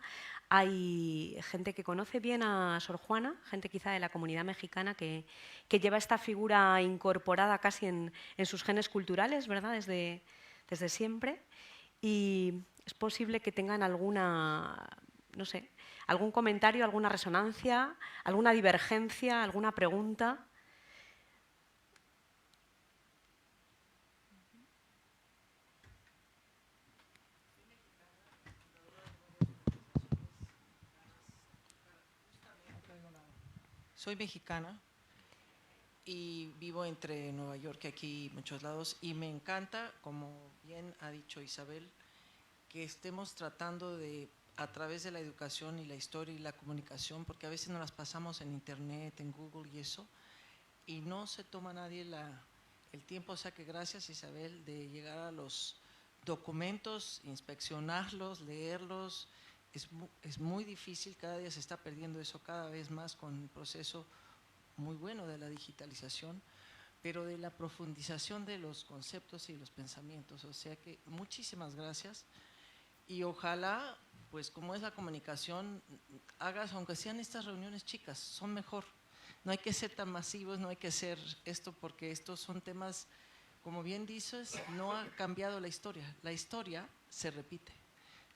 hay gente que conoce bien a Sor Juana, gente quizá de la comunidad mexicana que lleva esta figura incorporada casi en sus genes culturales, ¿verdad? Desde siempre. Y es posible que tengan alguna, no sé, algún comentario, alguna resonancia, alguna divergencia, alguna pregunta. Soy mexicana y vivo entre Nueva York y aquí muchos lados, y me encanta, como bien ha dicho Isabel, que estemos tratando de, a través de la educación y la historia y la comunicación, porque a veces nos las pasamos en internet, en Google y eso, y no se toma nadie el tiempo. O sea que gracias, Isabel, de llegar a los documentos, inspeccionarlos, leerlos. Es muy difícil, cada día se está perdiendo eso cada vez más con el proceso muy bueno de la digitalización, pero de la profundización de los conceptos y los pensamientos. O sea que muchísimas gracias, y ojalá, pues como es la comunicación, hagas, aunque sean estas reuniones chicas, son mejor. No hay que ser tan masivos, no hay que ser esto, porque estos son temas, como bien dices, no ha cambiado la historia se repite.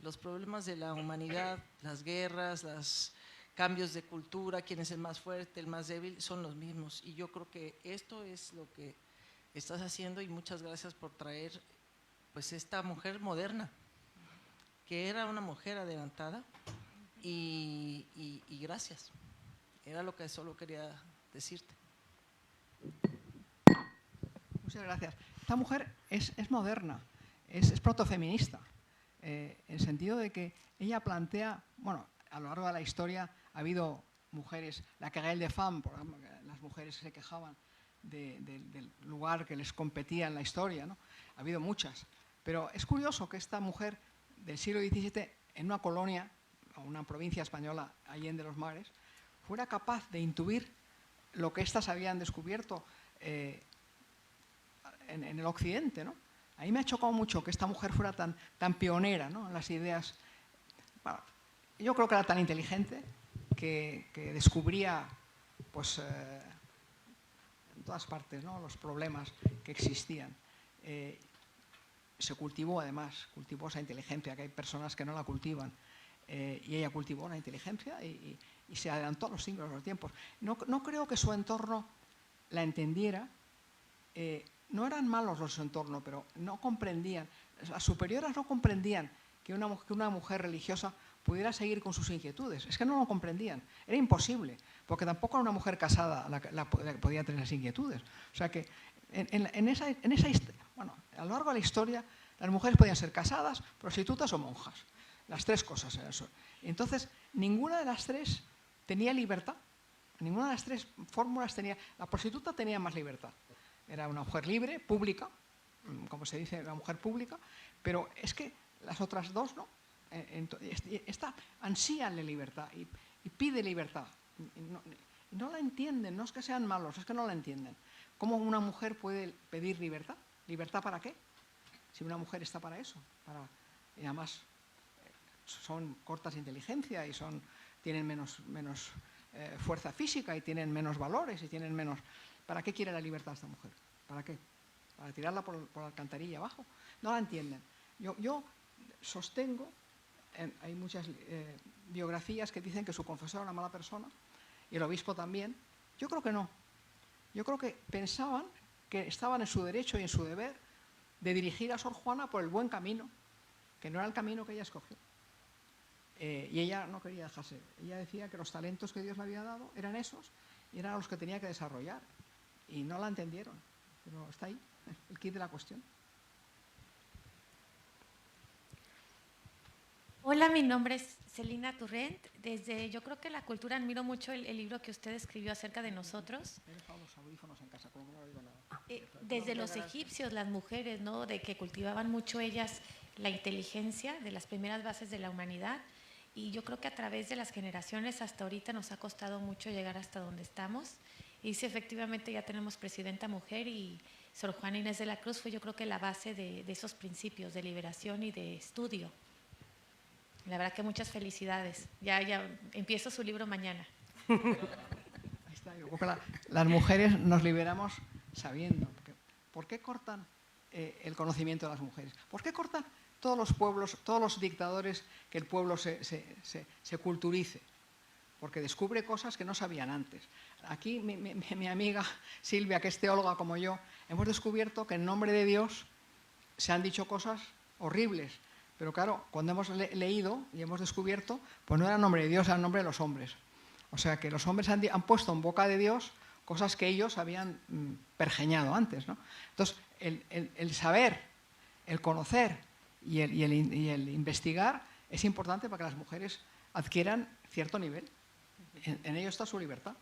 Los problemas de la humanidad, las guerras, los cambios de cultura, quién es el más fuerte, el más débil, son los mismos. Y yo creo que esto es lo que estás haciendo, y muchas gracias por traer pues esta mujer moderna, que era una mujer adelantada, y gracias. Era lo que solo quería decirte. Muchas gracias. Esta mujer es moderna, es protofeminista. en el sentido de que ella plantea, bueno, a lo largo de la historia ha habido mujeres, la querelle de femmes, por ejemplo, las mujeres se quejaban del lugar que les competía en la historia, ¿no? Ha habido muchas, pero es curioso que esta mujer del siglo XVII, en una colonia, o una provincia española, allende los mares, fuera capaz de intuir lo que éstas habían descubierto en el occidente, ¿no? A mí me ha chocado mucho que esta mujer fuera tan pionera, ¿no?, en las ideas. Bueno, yo creo que era tan inteligente que descubría, pues, en todas partes, ¿no?, los problemas que existían. Se cultivó, además, cultivó esa inteligencia, que hay personas que no la cultivan, y ella cultivó la inteligencia y se adelantó a los siglos, a los tiempos. No creo que su entorno la entendiera. No eran malos los de su entorno, pero no comprendían, las superioras no comprendían que una mujer religiosa pudiera seguir con sus inquietudes. Es que no lo comprendían, era imposible, porque tampoco una mujer casada la podía tener las inquietudes. O sea que bueno, a lo largo de la historia las mujeres podían ser casadas, prostitutas o monjas. Las tres cosas eran eso. Entonces, ninguna de las tres tenía libertad, ninguna de las tres fórmulas tenía. La prostituta tenía más libertad. Era una mujer libre, pública, como se dice, una mujer pública, pero es que las otras dos no. Esta ansía de libertad y pide libertad. No la entienden, no es que sean malos, es que no la entienden. ¿Cómo una mujer puede pedir libertad? ¿Libertad para qué? Si una mujer está para eso. Y además son cortas de inteligencia y tienen menos fuerza física y tienen menos valores y tienen menos... ¿Para qué quiere la libertad esta mujer? ¿Para qué? ¿Para tirarla por la alcantarilla abajo? No la entienden. Yo sostengo, hay muchas biografías que dicen que su confesor era una mala persona y el obispo también. Yo creo que no. Yo creo que pensaban que estaban en su derecho y en su deber de dirigir a Sor Juana por el buen camino, que no era el camino que ella escogió. Y ella no quería dejarse. Ella decía que los talentos que Dios le había dado eran esos y eran los que tenía que desarrollar. Y no la entendieron, pero está ahí el quid de la cuestión. Hola, mi nombre es Celina Turrent. Yo creo que la cultura, admiro mucho el libro que usted escribió acerca de nosotros. He dejado los audífonos en casa, como no oigo nada. Desde los egipcios, las mujeres, ¿no?, de que cultivaban mucho ellas la inteligencia de las primeras bases de la humanidad. Y yo creo que a través de las generaciones hasta ahorita nos ha costado mucho llegar hasta donde estamos. Y sí, efectivamente ya tenemos presidenta mujer y Sor Juana Inés de la Cruz fue, yo creo que la base de esos principios de liberación y de estudio. La verdad que muchas felicidades. Ya empiezo su libro mañana. Ahí está. Yo creo que las mujeres nos liberamos sabiendo. ¿Por qué cortan el conocimiento de las mujeres? ¿Por qué cortan todos los pueblos, todos los dictadores, que el pueblo se culturice? Porque descubre cosas que no sabían antes. Aquí mi amiga Silvia, que es teóloga como yo, hemos descubierto que en nombre de Dios se han dicho cosas horribles. Pero claro, cuando hemos leído y hemos descubierto, pues no era en nombre de Dios, era en nombre de los hombres. O sea que los hombres han puesto en boca de Dios cosas que ellos habían pergeñado antes, ¿no? Entonces, el saber, el conocer y el investigar es importante para que las mujeres adquieran cierto nivel. En ello está su libertad.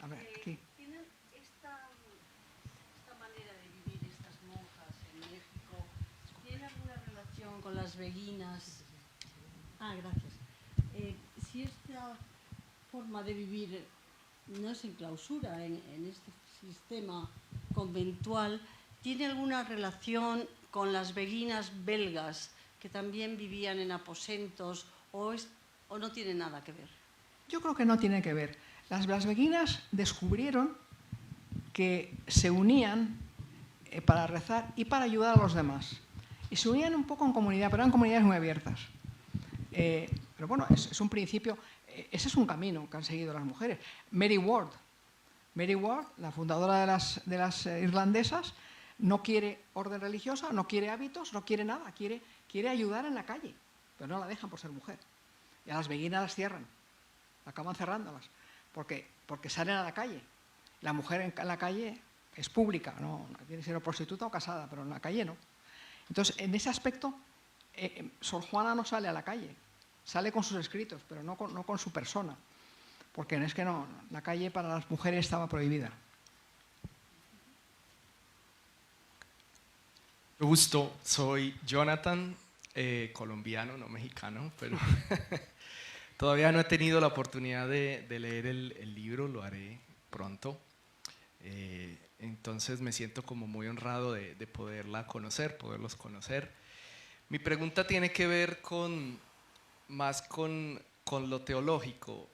A ver, aquí. ¿Tienen esta manera de vivir estas monjas en México? ¿Tiene alguna relación con las beguinas? Gracias. Si esta forma de vivir no es en clausura, en este sistema conventual, ¿tiene alguna relación con las beguinas belgas que también vivían en aposentos o no tiene nada que ver? Yo creo que no tiene que ver. Las beguinas descubrieron que se unían para rezar y para ayudar a los demás. Y se unían un poco en comunidad, pero eran comunidades muy abiertas. Pero bueno, es un principio, ese es un camino que han seguido las mujeres. Mary Ward, la fundadora de las irlandesas, no quiere orden religiosa, no quiere hábitos, no quiere nada, quiere ayudar en la calle, pero no la dejan por ser mujer. Y a las beguinas las cierran, acaban cerrándolas, porque salen a la calle. La mujer en la calle, es pública, no tiene que ser prostituta o casada, pero en la calle no. Entonces, en ese aspecto, Sor Juana no sale a la calle, sale con sus escritos, pero no con su persona, porque es que no, la calle para las mujeres estaba prohibida. Mucho gusto, soy Jonathan, colombiano, no mexicano, pero todavía no he tenido la oportunidad de leer el libro, lo haré pronto. Entonces me siento como muy honrado de poderla conocer, poderlos conocer. Mi pregunta tiene que ver más con lo teológico.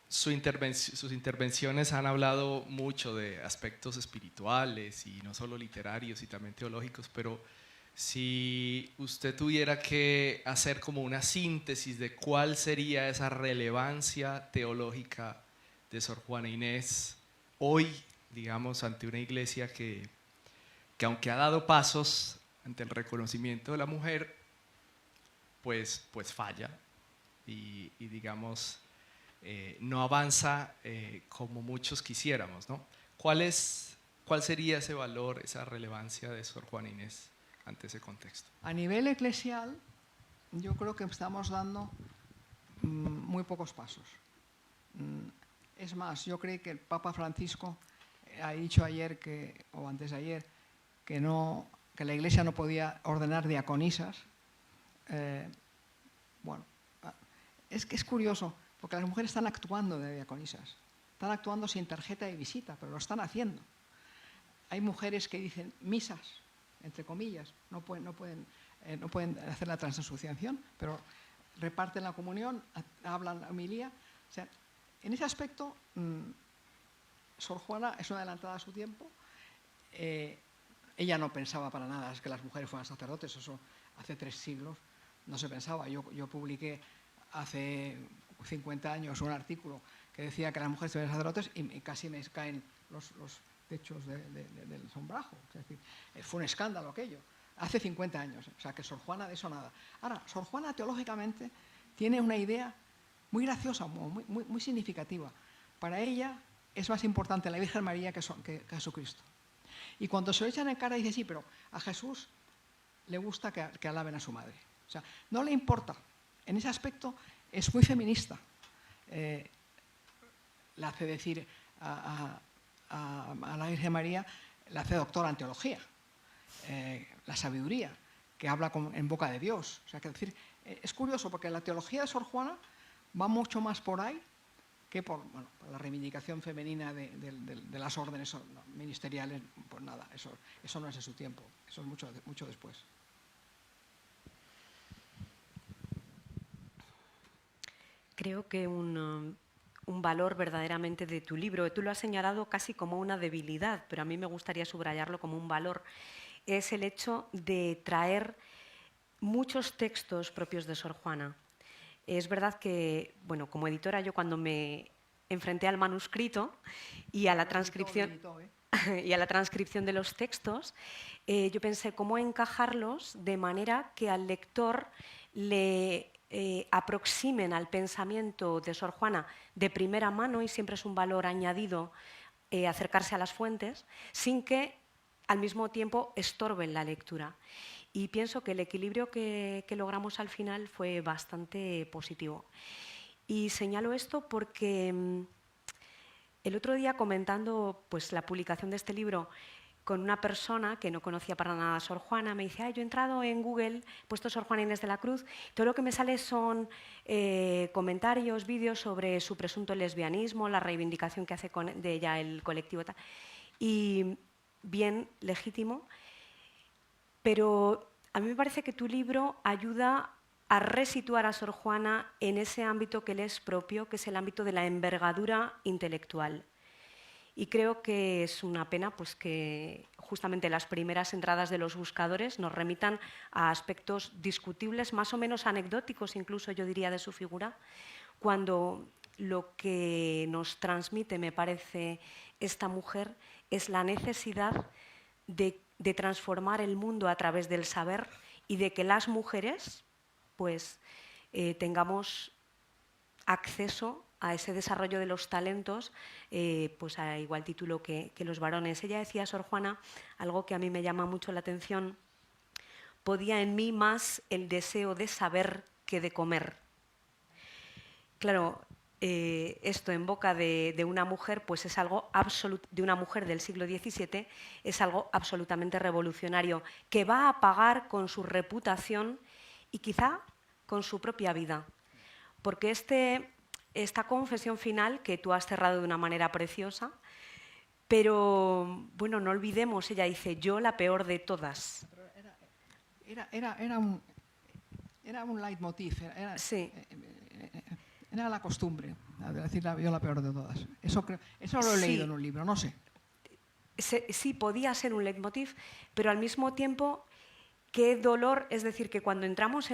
Sus intervenciones han hablado mucho de aspectos espirituales y no solo literarios y también teológicos, pero si usted tuviera que hacer como una síntesis de cuál sería esa relevancia teológica de Sor Juana Inés hoy, digamos, ante una iglesia que aunque ha dado pasos ante el reconocimiento de la mujer, pues falla y digamos, no avanza como muchos quisiéramos, ¿no? ¿Cuál sería ese valor, esa relevancia de Sor Juana Inés ante ese contexto? A nivel eclesial, yo creo que estamos dando muy pocos pasos. Es más, yo creo que el Papa Francisco ha dicho ayer o antes de ayer que la Iglesia no podía ordenar diaconisas. Bueno, es que es curioso, porque las mujeres están actuando de diaconisas, están actuando sin tarjeta de visita, pero lo están haciendo. Hay mujeres que dicen misas, entre comillas, no pueden hacer la transubstanciación, pero reparten la comunión, hablan la homilía. O sea, en ese aspecto, Sor Juana es una adelantada a su tiempo. Ella no pensaba para nada que las mujeres fueran sacerdotes, eso hace 3 siglos no se pensaba. Yo publiqué hace 50 años un artículo que decía que las mujeres eran sacerdotes y casi me caen los techos del sombrajo. Es decir, fue un escándalo aquello. Hace 50 años, o sea que Sor Juana de eso nada. Ahora, Sor Juana teológicamente tiene una idea muy graciosa, muy significativa. Para ella es más importante la Virgen María que Jesucristo. Y cuando se lo echan en cara dice, sí, pero a Jesús le gusta que alaben a su madre. O sea, no le importa. En ese aspecto es muy feminista. Le hace decir a la Virgen María, le hace doctora en teología, la sabiduría, que habla en boca de Dios. O sea, que decir, es curioso porque la teología de Sor Juana va mucho más por ahí que por la reivindicación femenina de las órdenes ministeriales. Pues nada, eso no es de su tiempo, eso es mucho después. Creo que un valor verdaderamente de tu libro, tú lo has señalado casi como una debilidad, pero a mí me gustaría subrayarlo como un valor, es el hecho de traer muchos textos propios de Sor Juana. Es verdad que, bueno, como editora yo cuando me enfrenté al manuscrito y a la transcripción, de los textos, yo pensé cómo encajarlos de manera que al lector le aproximen al pensamiento de Sor Juana de primera mano, y siempre es un valor añadido acercarse a las fuentes, sin que al mismo tiempo estorben la lectura. Y pienso que el equilibrio que logramos al final fue bastante positivo. Y señalo esto porque el otro día, comentando pues, la publicación de este libro con una persona que no conocía para nada a Sor Juana, me dice, yo he entrado en Google, he puesto Sor Juana Inés de la Cruz, todo lo que me sale son comentarios, vídeos sobre su presunto lesbianismo, la reivindicación que hace de ella el colectivo. Y bien, legítimo, pero a mí me parece que tu libro ayuda a resituar a Sor Juana en ese ámbito que le es propio, que es el ámbito de la envergadura intelectual. Y creo que es una pena pues, que justamente las primeras entradas de los buscadores nos remitan a aspectos discutibles, más o menos anecdóticos, incluso yo diría, de su figura, cuando lo que nos transmite, me parece, esta mujer es la necesidad de transformar el mundo a través del saber y de que las mujeres pues, tengamos acceso a ese desarrollo de los talentos, pues a igual título que los varones. Ella decía, Sor Juana, algo que a mí me llama mucho la atención: podía en mí más el deseo de saber que de comer. Claro, esto en boca de una mujer, pues es algo de una mujer del siglo XVII, es algo absolutamente revolucionario, que va a pagar con su reputación y quizá con su propia vida. Porque esta confesión final, que tú has cerrado de una manera preciosa, pero bueno, no olvidemos, ella dice, yo la peor de todas. Era un leitmotiv, Sí. Era la costumbre, de decir yo la peor de todas. Eso lo he leído en un libro, no sé. Sí, podía ser un leitmotiv, pero al mismo tiempo, qué dolor, es decir, que cuando entramos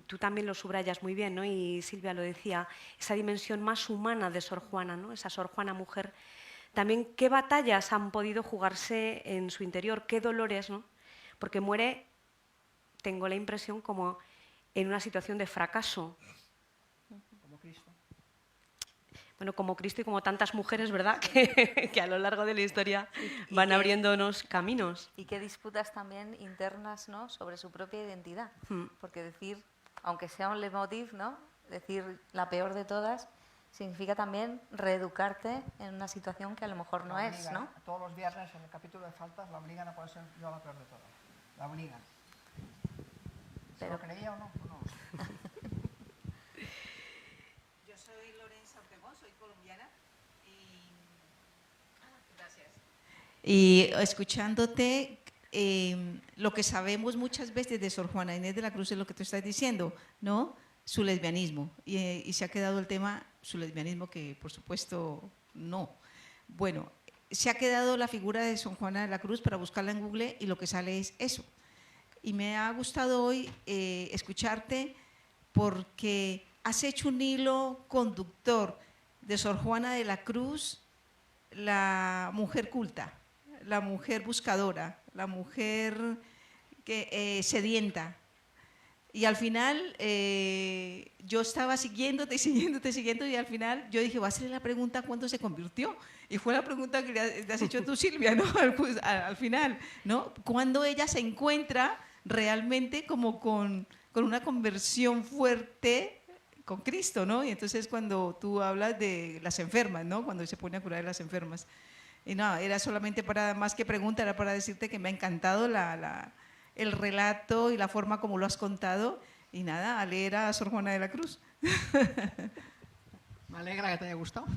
tú también lo subrayas muy bien, ¿no? Y Silvia lo decía, esa dimensión más humana de Sor Juana, ¿no? Esa Sor Juana mujer, también qué batallas han podido jugarse en su interior, qué dolores, ¿no? Porque muere, tengo la impresión, como en una situación de fracaso. Como Cristo. Bueno, como Cristo y como tantas mujeres, ¿verdad?, que a lo largo de la historia van abriéndonos caminos. Y qué disputas también internas, ¿no?, sobre su propia identidad. Porque decir, aunque sea un leitmotiv, ¿no?, decir la peor de todas, significa también reeducarte en una situación que a lo mejor no es, ¿no? Todos los viernes en el capítulo de faltas la obligan a ponerse yo la peor de todas. La obligan. ¿Se lo creía o no? No. Yo soy Lorenza Ortegón, soy colombiana y escuchándote, lo que sabemos muchas veces de Sor Juana Inés de la Cruz es lo que tú estás diciendo, ¿no? Su lesbianismo. Y se ha quedado el tema, su lesbianismo, que por supuesto no. Bueno, se ha quedado la figura de Sor Juana de la Cruz para buscarla en Google y lo que sale es eso. Y me ha gustado hoy escucharte porque has hecho un hilo conductor de Sor Juana de la Cruz, la mujer culta, la mujer buscadora, la mujer sedienta. Y al final yo estaba siguiéndote y al final yo dije, voy a hacerle la pregunta ¿cuándo se convirtió? Y fue la pregunta que le has hecho tú, Silvia, ¿no? Al final, ¿no? ¿Cuándo ella se encuentra realmente como con una conversión fuerte con Cristo, ¿no? Y entonces cuando tú hablas de las enfermas, ¿no? Cuando se pone a curar a las enfermas. Y no, era solamente más que pregunta, era para decirte que me ha encantado el relato y la forma como lo has contado. Y nada, a leer a Sor Juana de la Cruz. Me alegra que te haya gustado.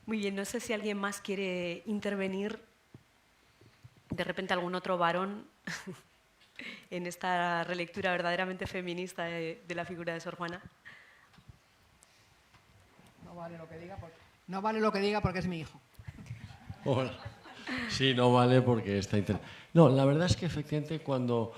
Muy bien, no sé si alguien más quiere intervenir, de repente algún otro varón, en esta relectura verdaderamente feminista de la figura de Sor Juana. No vale lo que diga porque es mi hijo. Hola. Sí, no vale porque está No, la verdad es que efectivamente cuando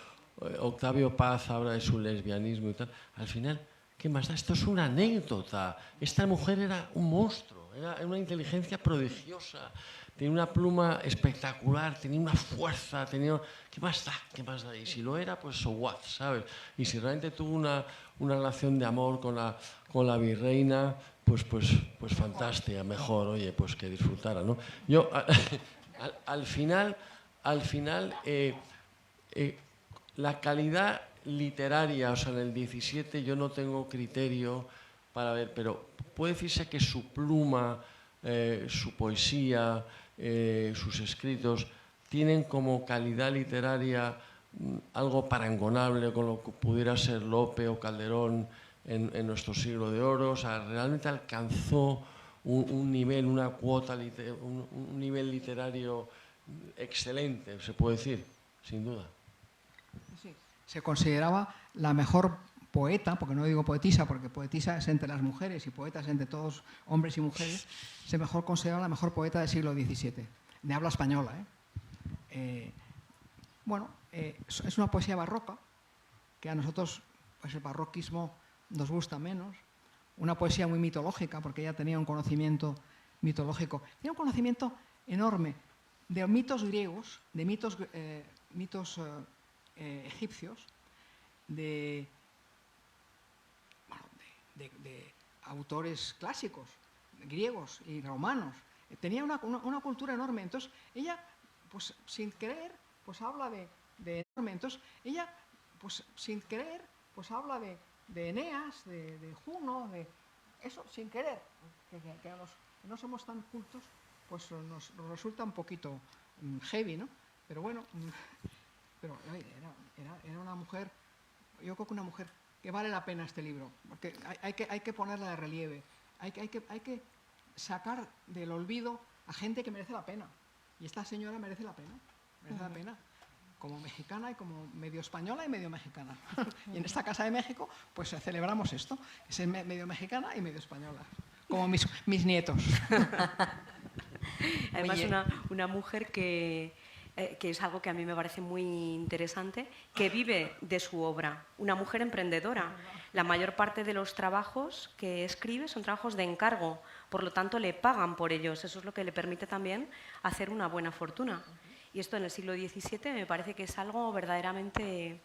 Octavio Paz habla de su lesbianismo y tal, al final, ¿qué más da? Esto es una anécdota. Esta mujer era un monstruo, era una inteligencia prodigiosa, tenía una pluma espectacular, tenía una fuerza, ¿qué más da? ¿Qué más da? Y si lo era, pues so what, ¿sabes? Y si realmente tuvo una relación de amor con la virreina, pues fantástica, mejor, oye, pues que disfrutara, ¿no? Yo, al final, la calidad literaria, o sea, en el 17 yo no tengo criterio para ver, pero puede decirse que su pluma, su poesía, sus escritos tienen como calidad literaria algo parangonable con lo que pudiera ser Lope o Calderón en nuestro siglo de oro. O sea, realmente alcanzó un nivel, una cuota, un nivel literario excelente, se puede decir, sin duda. Sí, se consideraba la mejor poeta, porque no digo poetisa, porque poetisa es entre las mujeres y poetas entre todos, hombres y mujeres, se consideraba la mejor poeta del siglo XVII, de habla española. Es una poesía barroca, que a nosotros pues el barroquismo nos gusta menos, una poesía muy mitológica, porque ella tenía un conocimiento mitológico, tenía un conocimiento enorme de mitos griegos, de mitos egipcios, de de autores clásicos, griegos y romanos. Tenía una cultura enorme. Entonces, ella, pues sin querer, pues habla de enorme. Entonces, ella, pues sin querer, pues habla de Eneas, de Juno, de eso sin querer. Que no somos tan cultos, pues nos resulta un poquito heavy, ¿no? Pero bueno, pero era una mujer, yo creo que una mujer que vale la pena este libro, porque hay que ponerla de relieve, hay que sacar del olvido a gente que merece la pena. Y esta señora merece la pena, como mexicana y como medio española y medio mexicana. Y en esta Casa de México, pues celebramos esto, es medio mexicana y medio española, como mis nietos. Además, una mujer que es algo que a mí me parece muy interesante, que vive de su obra, una mujer emprendedora. La mayor parte de los trabajos que escribe son trabajos de encargo, por lo tanto le pagan por ellos, eso es lo que le permite también hacer una buena fortuna. Y esto en el siglo XVII me parece que es algo verdaderamente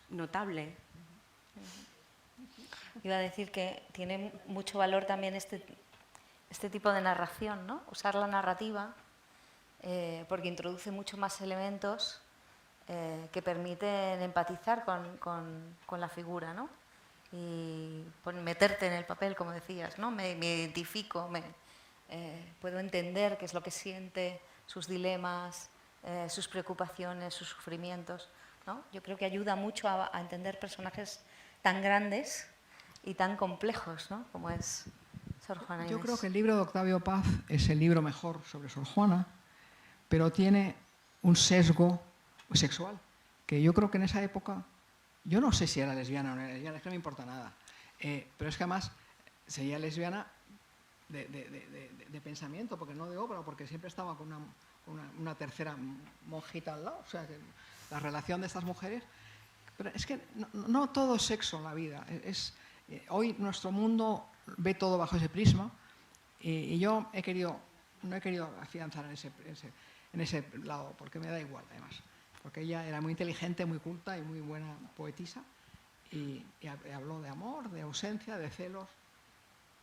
notable. Iba a decir que tiene mucho valor también este tipo de narración, ¿no? Usar la narrativa, porque introduce mucho más elementos que permiten empatizar con la figura, ¿no? Y meterte en el papel, como decías, ¿no? Me identifico, puedo entender qué es lo que siente, sus dilemas, sus preocupaciones, sus sufrimientos, ¿no? Yo creo que ayuda mucho a entender personajes tan grandes y tan complejos, ¿no? Como es Sor Juana Inés. Yo creo que el libro de Octavio Paz es el libro mejor sobre Sor Juana, pero tiene un sesgo sexual, que yo creo que en esa época, yo no sé si era lesbiana o no era lesbiana, es que no me importa nada, pero es que además sería lesbiana de pensamiento, porque no de obra, porque siempre estaba con una tercera monjita al lado, o sea, que la relación de estas mujeres, pero es que no todo es sexo en la vida, hoy nuestro mundo ve todo bajo ese prisma y yo no he querido afianzar en ese lado, porque me da igual además, porque ella era muy inteligente, muy culta y muy buena poetisa y habló de amor, de ausencia, de celos,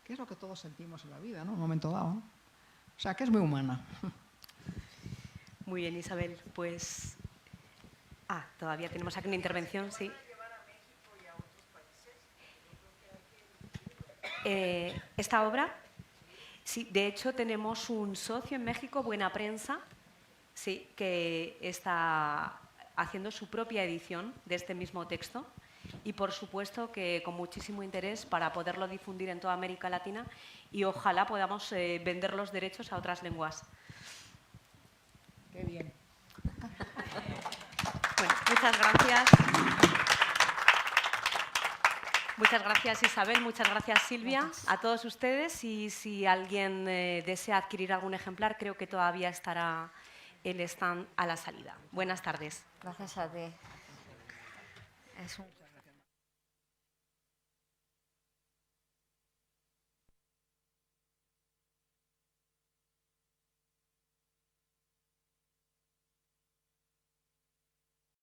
que es lo que todos sentimos en la vida, ¿no? En un momento dado, ¿no? O sea, que es muy humana. Muy bien, Isabel, pues... todavía tenemos aquí una intervención, sí. Esta obra, sí, de hecho tenemos un socio en México, Buena Prensa, sí, que está haciendo su propia edición de este mismo texto y por supuesto que con muchísimo interés para poderlo difundir en toda América Latina y ojalá podamos vender los derechos a otras lenguas. Qué bien. Bueno, muchas gracias. Muchas gracias, Isabel. Muchas gracias, Silvia. Gracias. A todos ustedes. Y si alguien desea adquirir algún ejemplar, creo que todavía estará el stand a la salida. Buenas tardes. Gracias a ti. Es un...